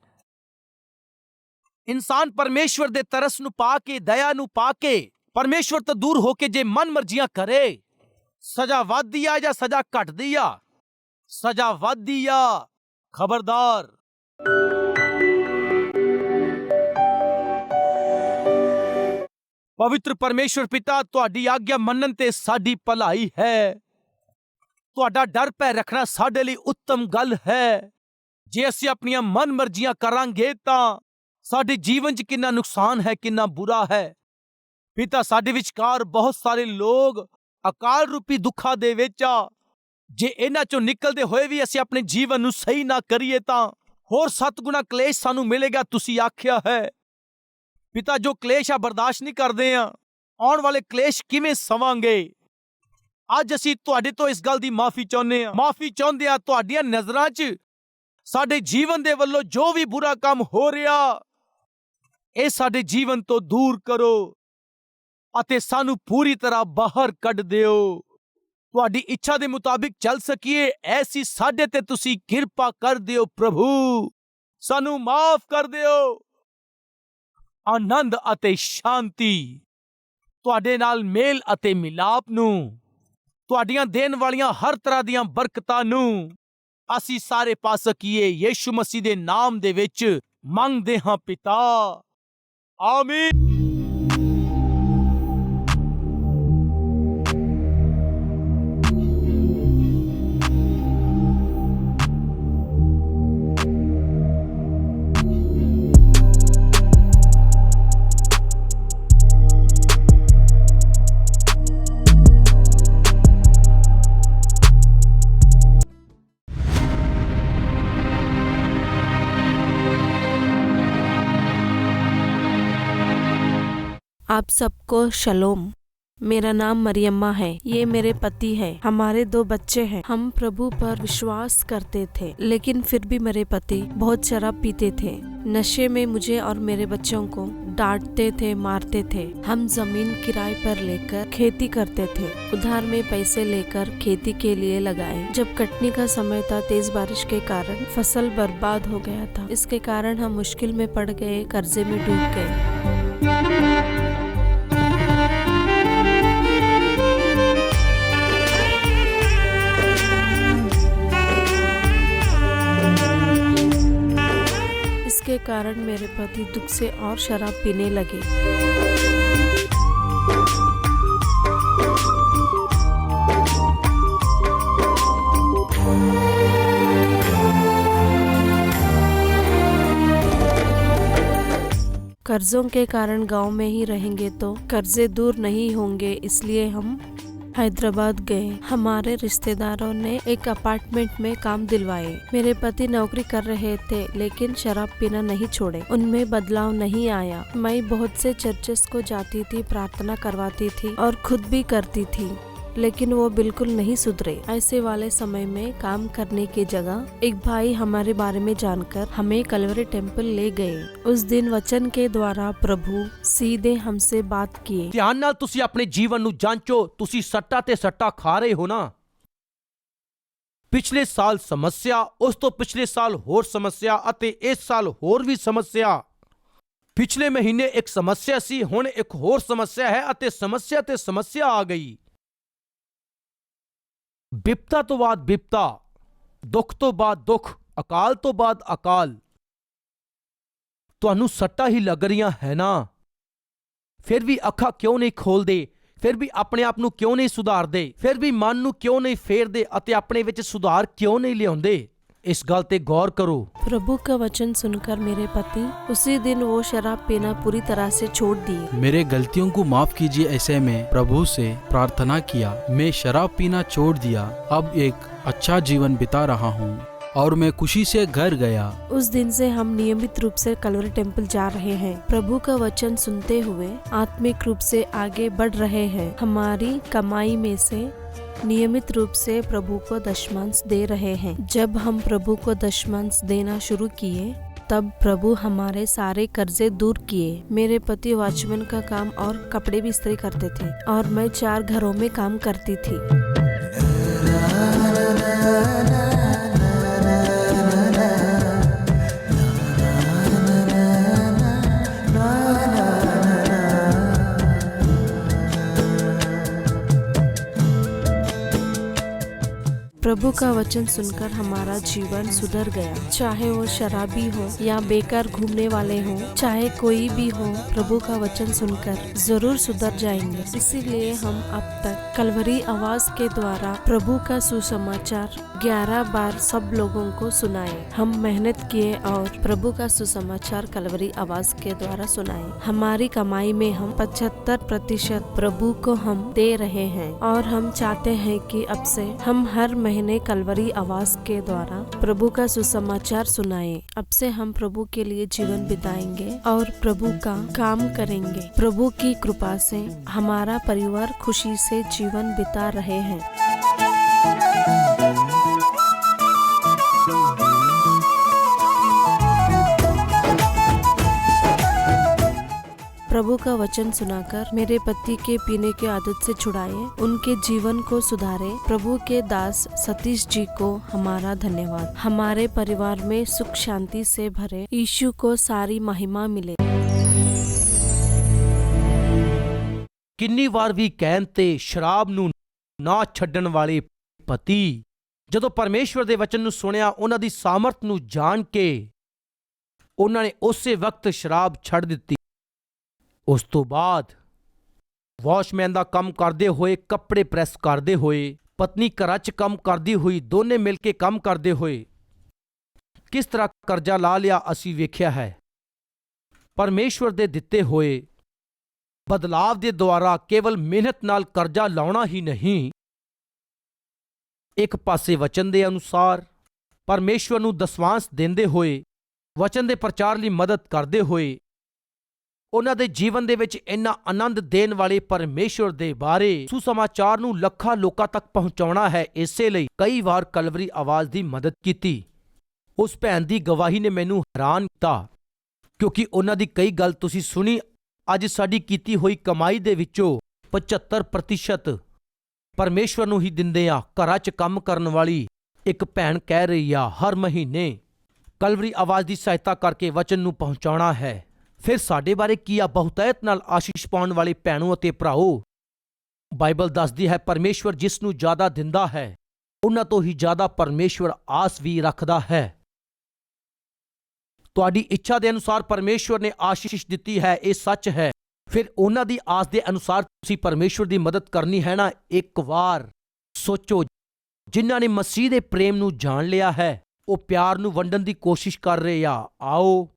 ਇਨਸਾਨ ਪਰਮੇਸ਼ਵਰ ਦੇ ਤਰਸ ਨੂੰ ਪਾ ਕੇ, ਦਇਆ ਨੂੰ ਪਾ ਕੇ, ਪਰਮੇਸ਼ਵਰ ਤੋਂ ਦੂਰ ਹੋ ਕੇ ਜੇ ਮਨ ਮਰਜ਼ੀਆਂ ਕਰੇ, ਸਜ਼ਾ ਵੱਧਦੀ ਆ ਜਾਂ ਸਜ਼ਾ ਘਟਦੀ ਆ? ਸਜ਼ਾ ਵੱਧਦੀ ਆ। ਖਬਰਦਾਰ। ਪਵਿੱਤਰ ਪਰਮੇਸ਼ਵਰ ਪਿਤਾ, ਤੁਹਾਡੀ ਆਗਿਆ ਮੰਨਣ ਤੇ ਸਾਡੀ ਭਲਾਈ ਹੈ। ਤੁਹਾਡਾ ਡਰ ਭੈ ਰੱਖਣਾ ਸਾਡੇ ਲਈ ਉੱਤਮ ਗੱਲ ਹੈ। ਜੇ ਅਸੀਂ ਆਪਣੀਆਂ ਮਨ ਮਰਜ਼ੀਆਂ ਕਰਾਂਗੇ ਤਾਂ ਸਾਡੇ ਜੀਵਨ 'ਚ ਕਿੰਨਾ ਨੁਕਸਾਨ ਹੈ, ਕਿੰਨਾ ਬੁਰਾ ਹੈ। ਪਿਤਾ, ਸਾਡੇ ਵਿਚਕਾਰ ਬਹੁਤ ਸਾਰੇ ਲੋਕ ਅਕਾਲ ਰੂਪੀ ਦੁੱਖਾਂ ਦੇ ਵਿੱਚ ਆ। ਜੇ ਇਹਨਾਂ 'ਚੋਂ ਨਿਕਲਦੇ ਹੋਏ ਵੀ ਅਸੀਂ ਆਪਣੇ ਜੀਵਨ ਨੂੰ ਸਹੀ ਨਾ ਕਰੀਏ ਤਾਂ ਹੋਰ 7 ਗੁਣਾ ਕਲੇਸ਼ ਸਾਨੂੰ ਮਿਲੇਗਾ, ਤੁਸੀਂ ਆਖਿਆ ਹੈ। ਪਿਤਾ, ਜੋ ਕਲੇਸ਼ ਆ ਬਰਦਾਸ਼ਤ ਨਹੀਂ ਕਰਦੇ ਆ, ਆਉਣ ਵਾਲੇ ਕਲੇਸ਼ ਕਿਵੇਂ ਸਵਾਂਗੇ? ਅੱਜ ਅਸੀਂ ਤੁਹਾਡੇ ਤੋਂ ਇਸ ਗੱਲ ਦੀ ਮਾਫੀ ਚਾਹੁੰਦੇ ਆ। ਮਾਫੀ ਚਾਹੁੰਦੇ ਆ, ਤੁਹਾਡੀਆਂ ਨਜ਼ਰਾਂ 'ਚ ਸਾਡੇ ਜੀਵਨ ਦੇ ਵੱਲੋਂ ਜੋ ਵੀ ਬੁਰਾ ਕੰਮ ਹੋ ਰਿਹਾ, ਇਹ ਸਾਡੇ ਜੀਵਨ ਤੋਂ ਦੂਰ ਕਰੋ ਅਤੇ ਸਾਨੂੰ ਪੂਰੀ ਤਰ੍ਹਾਂ ਬਾਹਰ ਕੱਢ ਦਿਓ। ਤੁਹਾਡੀ ਇੱਛਾ ਦੇ ਮੁਤਾਬਿਕ ਚੱਲ ਸਕੀਏ, ਐਸੀ ਸਾਡੇ ਤੇ ਤੁਸੀਂ ਕਿਰਪਾ ਕਰ ਦਿਓ। ਪ੍ਰਭੂ, ਸਾਨੂੰ ਮਾਫ ਕਰ ਦਿਓ। ਆਨੰਦ ਅਤੇ ਸ਼ਾਂਤੀ, ਤੁਹਾਡੇ ਨਾਲ ਮੇਲ ਅਤੇ ਮਿਲਾਪ ਨੂੰ, ਤੁਹਾਡੀਆਂ ਦੇਣ ਵਾਲੀਆਂ ਹਰ ਤਰ੍ਹਾਂ ਦੀਆਂ ਬਰਕਤਾਂ ਨੂੰ ਅਸੀਂ ਸਾਰੇ ਪਾ ਸਕੀਏ। ਯਿਸੂ ਮਸੀਹ ਦੇ ਨਾਮ ਦੇ ਵਿੱਚ ਮੰਗਦੇ ਹਾਂ ਪਿਤਾ, ਆਮੀਨ। आप सबको शलोम। मेरा नाम मरियम्मा है, ये मेरे पति है, हमारे 2 बच्चे हैं। हम प्रभु पर विश्वास करते थे, लेकिन फिर भी मेरे पति बहुत शराब पीते थे। नशे में मुझे और मेरे बच्चों को डांटते थे, मारते थे। हम जमीन किराए पर लेकर खेती करते थे, उधार में पैसे लेकर खेती के लिए लगाए। जब कटनी का समय था, तेज बारिश के कारण फसल बर्बाद हो गया था। इसके कारण हम मुश्किल में पड़ गए, कर्जे में डूब गए। इसके कारण मेरे पति दुख से और शराब पीने लगे। कर्जों के कारण गांव में ही रहेंगे तो कर्जे दूर नहीं होंगे, इसलिए हम हैदराबाद गए। हमारे रिश्तेदारों ने एक अपार्टमेंट में काम दिलवाए। मेरे पति नौकरी कर रहे थे लेकिन शराब पीना नहीं छोड़े। उनमें बदलाव नहीं आया। मैं बहुत से चर्चेस को जाती थी, प्रार्थना करवाती थी और खुद भी करती थी, लेकिन वो बिल्कुल नहीं सुधरे। ऐसे वाले समय में काम करने की जगह एक भाई हमारे बारे में जानकर हमें कलवरी टेम्पल ले गए। उस दिन वचन के द्वारा प्रभु सीधे हमसे बात किए। ਧਿਆਨ ਨਾਲ ਤੁਸੀਂ ਆਪਣੇ ਜੀਵਨ ਨੂੰ ਜਾਂਚੋ। ਤੁਸੀਂ ਸੱਟਾ ਤੇ ਸੱਟਾ ਖਾ ਰਹੇ ਹੋ ਨਾ। ਪਿਛਲੇ ਸਾਲ ਸਮੱਸਿਆ, ਉਸ ਤੋਂ ਪਿਛਲੇ ਸਾਲ ਹੋਰ ਸਮੱਸਿਆ ਅਤੇ ਇਸ ਸਾਲ ਹੋਰ ਵੀ ਸਮੱਸਿਆ। ਪਿਛਲੇ ਮਹੀਨੇ ਇੱਕ ਸਮੱਸਿਆ ਸੀ, ਹੁਣ ਇੱਕ ਹੋਰ ਸਮੱਸਿਆ ਹੈ ਅਤੇ ਸਮੱਸਿਆ ਤੇ ਸਮੱਸਿਆ ਆ ਗਈ। ਬਿਪਤਾ ਤੋਂ ਬਾਅਦ ਬਿਪਤਾ, ਦੁੱਖ ਤੋਂ ਬਾਅਦ ਦੁੱਖ, ਅਕਾਲ ਤੋਂ ਬਾਅਦ ਅਕਾਲ। ਤੁਹਾਨੂੰ ਸੱਟਾਂ ਹੀ ਲੱਗ ਰਹੀਆਂ ਹੈ ਨਾ? ਫਿਰ ਵੀ ਅੱਖਾਂ ਕਿਉਂ ਨਹੀਂ ਖੋਲਦੇ? ਫਿਰ ਵੀ ਆਪਣੇ ਆਪ ਨੂੰ ਕਿਉਂ ਨਹੀਂ ਸੁਧਾਰਦੇ? ਫਿਰ ਵੀ ਮਨ ਨੂੰ ਕਿਉਂ ਨਹੀਂ ਫੇਰਦੇ ਅਤੇ ਆਪਣੇ ਵਿੱਚ ਸੁਧਾਰ ਕਿਉਂ ਨਹੀਂ ਲਿਆਉਂਦੇ? इस गल पे गौर करो। प्रभु का वचन सुनकर मेरे पति उसी दिन वो शराब पीना पूरी तरह से छोड़ दिए। मेरे गलतियों को माफ कीजिए, ऐसे में प्रभु से प्रार्थना किया। मैं शराब पीना छोड़ दिया, अब एक अच्छा जीवन बिता रहा हूँ और मैं खुशी से घर गया। उस दिन से हम नियमित रूप से कलवरी टेम्पल जा रहे हैं। प्रभु का वचन सुनते हुए आत्मिक रूप से आगे बढ़ रहे हैं। हमारी कमाई में से नियमित रूप से प्रभु को दशमांश दे रहे हैं। जब हम प्रभु को दशमांश देना शुरू किए तब प्रभु हमारे सारे कर्जे दूर किए। मेरे पति वॉचमैन का काम और कपड़े भी इस्त्री करते थे और मैं 4 घरों में काम करती थी। प्रभु का वचन सुनकर हमारा जीवन सुधर गया। चाहे वो शराबी हो या बेकार घूमने वाले हो, चाहे कोई भी हो, प्रभु का वचन सुनकर जरूर सुधर जाएंगे। इसीलिए हम अब तक कलवरी आवाज के द्वारा प्रभु का सुसमाचार 11 बार सब लोगों को सुनाए। हम मेहनत किए और प्रभु का सुसमाचार कलवरी आवाज के द्वारा सुनाए। हमारी कमाई में हम 75% प्रभु को हम दे रहे हैं और हम चाहते हैं कि अब से हम हर महीने कलवरी आवाज के द्वारा प्रभु का सुसमाचार सुनाए। अब से हम प्रभु के लिए जीवन बिताएंगे और प्रभु का काम करेंगे। प्रभु की कृपा से हमारा परिवार खुशी से जीवन बिता रहे हैं। प्रभु का वचन सुनाकर मेरे पति के पीने की आदत से छुड़ाए, उनके जीवन को सुधारे। प्रभु के दास सतीश जी को हमारा धन्यवाद। हमारे परिवार में सुख शांति से भरे यीशु को सारी महिमा मिले। ਕਿੰਨੀ ਵਾਰ ਵੀ ਕਹਿਣ ਤੇ ਸ਼ਰਾਬ ਨੂੰ ਨਾ ਛੱਡਣ ਵਾਲੇ ਪਤੀ ਜਦੋਂ ਪਰਮੇਸ਼ਵਰ ਦੇ ਵਚਨ ਨੂੰ ਸੁਣਿਆ, ਉਹਨਾਂ ਦੀ ਸਾਮਰਥ ਨੂੰ ਜਾਣ ਕੇ ਉਹਨਾਂ ਨੇ ਉਸੇ ਵਕਤ ਸ਼ਰਾਬ ਛੱਡ ਦਿੱਤੀ। ਉਸ ਤੋਂ ਬਾਅਦ ਵਾਸ਼ਮੈਨ ਦਾ ਕੰਮ ਕਰਦੇ ਹੋਏ, ਕੱਪੜੇ ਪ੍ਰੈਸ ਕਰਦੇ ਹੋਏ, ਪਤਨੀ ਘਰਾਂ 'ਚ ਕੰਮ ਕਰਦੀ ਹੋਈ, ਦੋਨੇ ਮਿਲ ਕੇ ਕੰਮ ਕਰਦੇ ਹੋਏ ਕਿਸ ਤਰ੍ਹਾਂ ਕਰਜ਼ਾ ਲਾ ਲਿਆ ਅਸੀਂ ਵੇਖਿਆ ਹੈ। ਪਰਮੇਸ਼ਵਰ ਦੇ ਦਿੱਤੇ ਹੋਏ ਬਦਲਾਵ ਦੇ ਦੁਆਰਾ ਕੇਵਲ ਮਿਹਨਤ ਨਾਲ ਕਰਜ਼ਾ ਲਾਉਣਾ ਹੀ ਨਹੀਂ, ਇੱਕ ਪਾਸੇ ਵਚਨ ਦੇ ਅਨੁਸਾਰ ਪਰਮੇਸ਼ਵਰ ਨੂੰ ਦਸਵਾਂਸ ਦਿੰਦੇ ਹੋਏ, ਵਚਨ ਦੇ ਪ੍ਰਚਾਰ ਲਈ ਮਦਦ ਕਰਦੇ ਹੋਏ, ਉਹਨਾਂ ਦੇ ਜੀਵਨ ਦੇ ਵਿੱਚ ਇੰਨਾ ਆਨੰਦ ਦੇਣ ਵਾਲੇ ਪਰਮੇਸ਼ਵਰ ਦੇ ਬਾਰੇ ਸੁਸਮਾਚਾਰ ਨੂੰ ਲੱਖਾਂ ਲੋਕਾਂ ਤੱਕ ਪਹੁੰਚਾਉਣਾ ਹੈ। ਇਸੇ ਲਈ ਕਈ ਵਾਰ ਕਲਵਰੀ ਆਵਾਜ਼ ਦੀ ਮਦਦ ਕੀਤੀ। ਉਸ ਭੈਣ ਦੀ ਗਵਾਹੀ ਨੇ ਮੈਨੂੰ ਹੈਰਾਨ ਕੀਤਾ, ਕਿਉਂਕਿ ਉਹਨਾਂ ਦੀ ਕਈ ਗੱਲ ਤੁਸੀਂ ਸੁਣੀ। ਅੱਜ ਸਾਡੀ ਕੀਤੀ ਹੋਈ ਕਮਾਈ ਦੇ ਵਿੱਚੋਂ 75% ਪਰਮੇਸ਼ਵਰ ਨੂੰ ਹੀ ਦਿੰਦੇ ਆ। ਘਰਾਂ 'ਚ ਕੰਮ ਕਰਨ ਵਾਲੀ ਇੱਕ ਭੈਣ ਕਹਿ ਰਹੀ ਆ, ਹਰ ਮਹੀਨੇ ਕਲਵਰੀ ਆਵਾਜ਼ ਦੀ ਸਹਾਇਤਾ ਕਰਕੇ ਵਚਨ ਨੂੰ ਪਹੁੰਚਾਉਣਾ ਹੈ। ਫਿਰ ਸਾਡੇ ਬਾਰੇ ਕੀ ਆ? ਬਹੁਤਾਇਤ ਨਾਲ ਆਸ਼ੀਸ਼ ਪਾਉਣ ਵਾਲੇ ਭੈਣੋ ਅਤੇ ਭਰਾਓ, ਬਾਈਬਲ ਦੱਸਦੀ ਹੈ ਪਰਮੇਸ਼ਵਰ ਜਿਸ ਨੂੰ ਜ਼ਿਆਦਾ ਦਿੰਦਾ ਹੈ, ਉਹਨਾਂ ਤੋਂ ਹੀ ਜ਼ਿਆਦਾ ਪਰਮੇਸ਼ਵਰ ਆਸ ਵੀ ਰੱਖਦਾ ਹੈ। ਤੁਹਾਡੀ ਇੱਛਾ ਦੇ ਅਨੁਸਾਰ ਪਰਮੇਸ਼ਵਰ ਨੇ ਆਸ਼ੀਸ਼ ਦਿੱਤੀ ਹੈ, ਇਹ ਸੱਚ ਹੈ। ਫਿਰ ਉਹਨਾਂ ਦੀ ਆਸ ਦੇ ਅਨੁਸਾਰ ਤੁਸੀਂ ਪਰਮੇਸ਼ਵਰ ਦੀ ਮਦਦ ਕਰਨੀ ਹੈ ਨਾ। ਇੱਕ ਵਾਰ ਸੋਚੋ, ਜਿਨ੍ਹਾਂ ਨੇ ਮਸੀਹ ਦੇ ਪ੍ਰੇਮ ਨੂੰ ਜਾਣ ਲਿਆ ਹੈ, ਉਹ ਪਿਆਰ ਨੂੰ ਵੰਡਣ ਦੀ ਕੋਸ਼ਿਸ਼ ਕਰ ਰਹੇ ਆ। ਆਓ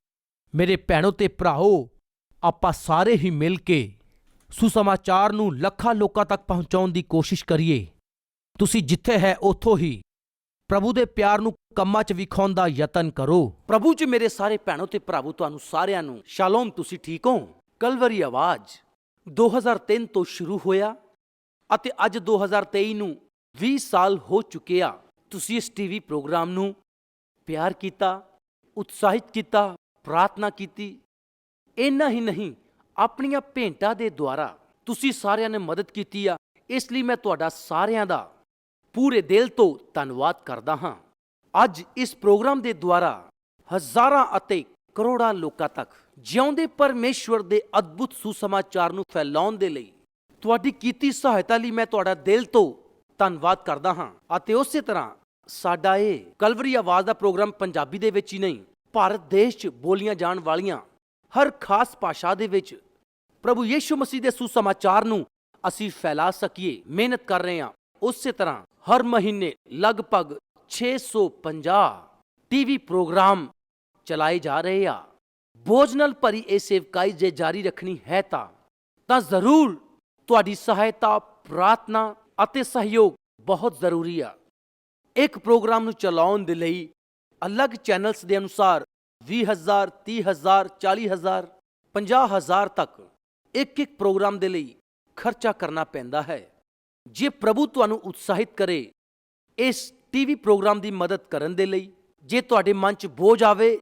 ਮੇਰੇ ਭੈਣੋ ਤੇ ਭਰਾਓ, ਆਪਾਂ ਸਾਰੇ ਹੀ ਮਿਲ ਕੇ ਸੁਸਮਾਚਾਰ ਨੂੰ ਲੱਖਾਂ ਲੋਕਾਂ ਤੱਕ ਪਹੁੰਚਾਉਣ ਦੀ ਕੋਸ਼ਿਸ਼ ਕਰੀਏ। ਤੁਸੀਂ ਜਿੱਥੇ ਹੈ ਉੱਥੋਂ ਹੀ ਪ੍ਰਭੂ ਦੇ ਪਿਆਰ ਨੂੰ ਕੰਮਾਂ 'ਚ ਵਿਖਾਉਣ ਦਾ ਯਤਨ ਕਰੋ। ਪ੍ਰਭੂ 'ਚ ਮੇਰੇ ਸਾਰੇ ਭੈਣੋ ਤੇ ਭਰਾਵੋ, ਤੁਹਾਨੂੰ ਸਾਰਿਆਂ ਨੂੰ ਸ਼ਾਲੋਮ। ਤੁਸੀਂ ਠੀਕ ਹੋ? ਕਲਵਰੀ ਆਵਾਜ਼ 2003 ਤੋਂ ਸ਼ੁਰੂ ਹੋਇਆ ਅਤੇ ਅੱਜ 2023 ਨੂੰ 20 ਸਾਲ ਹੋ ਚੁੱਕੇ ਆ। ਤੁਸੀਂ ਇਸ ਟੀਵੀ ਪ੍ਰੋਗਰਾਮ ਨੂੰ ਪਿਆਰ ਕੀਤਾ, ਉਤਸ਼ਾਹਿਤ ਕੀਤਾ, ਪ੍ਰਾਰਥਨਾ ਕੀਤੀ। ਇੰਨਾ ਹੀ ਨਹੀਂ, ਆਪਣੀਆਂ ਭੇਂਟਾਂ ਦੇ ਦੁਆਰਾ ਤੁਸੀਂ ਸਾਰਿਆਂ ਨੇ ਮਦਦ ਕੀਤੀ ਆ। ਇਸ ਲਈ ਮੈਂ ਤੁਹਾਡਾ ਸਾਰਿਆਂ ਦਾ ਪੂਰੇ ਦਿਲ ਤੋਂ ਧੰਨਵਾਦ ਕਰਦਾ ਹਾਂ। ਅੱਜ ਇਸ ਪ੍ਰੋਗਰਾਮ ਦੇ ਦੁਆਰਾ ਹਜ਼ਾਰਾਂ ਅਤੇ ਕਰੋੜਾਂ ਲੋਕਾਂ ਤੱਕ ਜਿਉਂਦੇ ਪਰਮੇਸ਼ਵਰ ਦੇ ਅਦਭੁਤ ਸੁਸਮਾਚਾਰ ਨੂੰ ਫੈਲਾਉਣ ਦੇ ਲਈ ਤੁਹਾਡੀ ਕੀਤੀ ਸਹਾਇਤਾ ਲਈ ਮੈਂ ਤੁਹਾਡਾ ਦਿਲ ਤੋਂ ਧੰਨਵਾਦ ਕਰਦਾ ਹਾਂ। ਅਤੇ ਉਸੇ ਤਰ੍ਹਾਂ ਸਾਡਾ ਇਹ ਕਲਵਰੀ ਆਵਾਜ਼ ਦਾ ਪ੍ਰੋਗਰਾਮ ਪੰਜਾਬੀ ਦੇ ਵਿੱਚ ਹੀ ਨਹੀਂ, ਭਾਰਤ ਦੇਸ਼ 'ਚ ਬੋਲੀਆਂ ਜਾਣ ਵਾਲੀਆਂ ਹਰ ਖਾਸ ਭਾਸ਼ਾ ਦੇ ਵਿੱਚ ਪ੍ਰਭੂ ਯੀਸ਼ੂ ਮਸੀਹ ਦੇ ਸੁਸਮਾਚਾਰ ਨੂੰ ਅਸੀਂ ਫੈਲਾ ਸਕੀਏ, ਮਿਹਨਤ ਕਰ ਰਹੇ ਹਾਂ। ਉਸੇ ਤਰ੍ਹਾਂ ਹਰ ਮਹੀਨੇ ਲਗਭਗ 650 ਟੀਵੀ ਪ੍ਰੋਗਰਾਮ ਚਲਾਏ ਜਾ ਰਹੇ ਆ। ਬੋਝ ਨਾਲ ਭਰੀ ਇਹ ਸੇਵਕਾਈ ਜੇ ਜਾਰੀ ਰੱਖਣੀ ਹੈ ਤਾਂ ਜ਼ਰੂਰ ਤੁਹਾਡੀ ਸਹਾਇਤਾ, ਪ੍ਰਾਰਥਨਾ ਅਤੇ ਸਹਿਯੋਗ ਬਹੁਤ ਜ਼ਰੂਰੀ ਆ। ਇੱਕ ਪ੍ਰੋਗਰਾਮ ਨੂੰ ਚਲਾਉਣ ਦੇ ਲਈ ਅਲੱਗ ਚੈਨਲਸ ਦੇ ਅਨੁਸਾਰ 20,000, 30,000, 40,000, 50,000 ਤੱਕ ਇੱਕ ਪ੍ਰੋਗਰਾਮ ਦੇ ਲਈ ਖਰਚਾ ਕਰਨਾ ਪੈਂਦਾ ਹੈ। ਜੇ ਪ੍ਰਭੂ ਤੁਹਾਨੂੰ ਉਤਸ਼ਾਹਿਤ ਕਰੇ ਇਸ ਟੀਵੀ ਪ੍ਰੋਗਰਾਮ ਦੀ ਮਦਦ ਕਰਨ ਦੇ ਲਈ, ਜੇ ਤੁਹਾਡੇ ਮਨ 'ਚ ਬੋਝ ਆਵੇ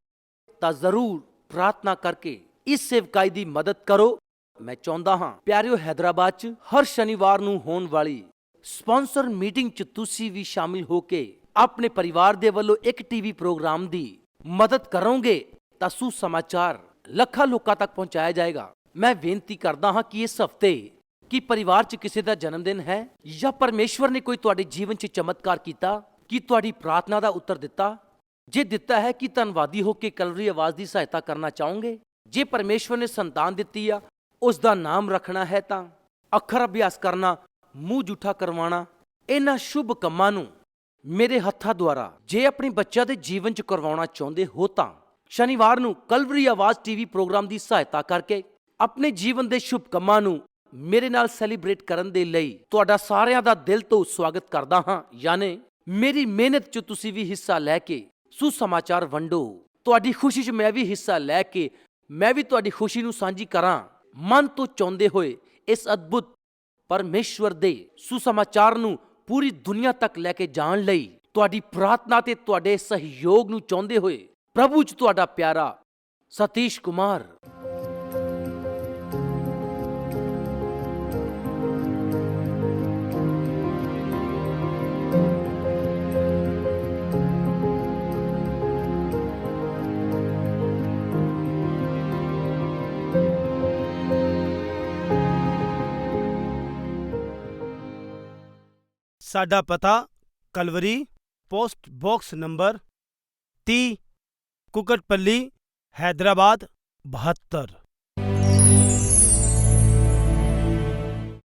ਤਾਂ ਜ਼ਰੂਰ ਪ੍ਰਾਰਥਨਾ ਕਰਕੇ ਇਸ ਸੇਵਕਾਈ ਦੀ ਮਦਦ ਕਰੋ। ਮੈਂ ਚਾਹੁੰਦਾ ਹਾਂ ਪਿਆਰਿਓ, ਹੈਦਰਾਬਾਦ 'ਚ ਹਰ ਸ਼ਨੀਵਾਰ ਨੂੰ ਹੋਣ ਵਾਲੀ ਸਪਾਂਸਰ ਮੀਟਿੰਗ 'ਚ ਤੁਸੀਂ ਵੀ ਸ਼ਾਮਿਲ ਹੋ ਕੇ ਆਪਣੇ ਪਰਿਵਾਰ ਦੇ ਵੱਲੋਂ ਇੱਕ ਟੀਵੀ ਪ੍ਰੋਗਰਾਮ ਦੀ ਮਦਦ ਕਰੋਗੇ ਤਾਂ ਸੁਸਮਾਚਾਰ ਲੱਖਾਂ ਲੋਕਾਂ ਤੱਕ ਪਹੁੰਚਾਇਆ ਜਾਏਗਾ। ਮੈਂ ਬੇਨਤੀ ਕਰਦਾ ਹਾਂ ਕਿ ਇਸ ਹਫ਼ਤੇ ਕੀ ਪਰਿਵਾਰ 'ਚ ਕਿਸੇ ਦਾ ਜਨਮ ਦਿਨ ਹੈ ਜਾਂ ਪਰਮੇਸ਼ਵਰ ਨੇ ਕੋਈ ਤੁਹਾਡੇ ਜੀਵਨ 'ਚ ਚਮਤਕਾਰ ਕੀਤਾ, ਕੀ ਤੁਹਾਡੀ ਪ੍ਰਾਰਥਨਾ ਦਾ ਉੱਤਰ ਦਿੱਤਾ? ਜੇ ਦਿੱਤਾ ਹੈ, ਕੀ ਧੰਨਵਾਦੀ ਹੋ ਕੇ ਕਲਵਰੀ ਆਵਾਜ਼ ਦੀ ਸਹਾਇਤਾ ਕਰਨਾ ਚਾਹੋਗੇ? ਜੇ ਪਰਮੇਸ਼ਵਰ ਨੇ ਸੰਤਾਨ ਦਿੱਤੀ ਆ, ਉਸ ਦਾ ਨਾਮ ਰੱਖਣਾ ਹੈ ਤਾਂ ਅੱਖਰ ਅਭਿਆਸ ਕਰਨਾ, ਮੂੰਹ ਜੂਠਾ ਕਰਵਾਉਣਾ, ਇਹਨਾਂ ਸ਼ੁਭ ਕੰਮਾਂ ਨੂੰ ਮੇਰੇ ਹੱਥਾਂ ਦੁਆਰਾ ਜੇ ਆਪਣੀ ਬੱਚਿਆਂ ਦੇ ਜੀਵਨ 'ਚ ਕਰਵਾਉਣਾ ਚਾਹੁੰਦੇ ਹੋ ਤਾਂ ਸ਼ਨੀਵਾਰ ਨੂੰ ਕਲਵਰੀ ਆਵਾਜ਼ ਟੀਵੀ ਪ੍ਰੋਗਰਾਮ ਦੀ ਸਹਾਇਤਾ ਕਰਕੇ ਆਪਣੇ ਜੀਵਨ ਦੇ ਸ਼ੁਭ ਕੰਮਾਂ ਨੂੰ ਮੇਰੇ ਨਾਲ ਸੈਲੀਬ੍ਰੇਟ ਕਰਨ ਦੇ ਲਈ ਤੁਹਾਡਾ ਸਾਰਿਆਂ ਦਾ ਦਿਲ ਤੋਂ ਸਵਾਗਤ ਕਰਦਾ ਹਾਂ। ਯਾਨੀ ਮੇਰੀ ਮਿਹਨਤ 'ਚ ਤੁਸੀਂ ਵੀ ਹਿੱਸਾ ਲੈ ਕੇ ਸੁਸਮਾਚਾਰ ਵੰਡੋ। ਤੁਹਾਡੀ ਖੁਸ਼ੀ 'ਚ ਮੈਂ ਵੀ ਹਿੱਸਾ ਲੈ ਕੇ ਮੈਂ ਵੀ ਤੁਹਾਡੀ ਖੁਸ਼ੀ ਨੂੰ ਸਾਂਝੀ ਕਰਾਂ। ਮਨ ਤੋਂ ਚਾਹੁੰਦੇ ਹੋਏ ਇਸ ਅਦਭੁਤ ਪਰਮੇਸ਼ਵਰ ਦੇ ਸੁਸਮਾਚਾਰ ਨੂੰ ਪੂਰੀ ਦੁਨੀਆ ਤੱਕ ਲੈ ਕੇ ਜਾਣ ਲਈ ਤੁਹਾਡੀ ਪ੍ਰਾਰਥਨਾ ਤੇ ਤੁਹਾਡੇ ਸਹਿਯੋਗ ਨੂੰ ਚਾਹੁੰਦੇ ਹੋਏ ਪ੍ਰਭੂ 'ਚ ਤੁਹਾਡਾ ਪਿਆਰਾ ਸਤੀਸ਼ ਕੁਮਾਰ। ਸਾਡਾ ਪਤਾ Calvary, post box number 30, Kukatpally, Hyderabad 72।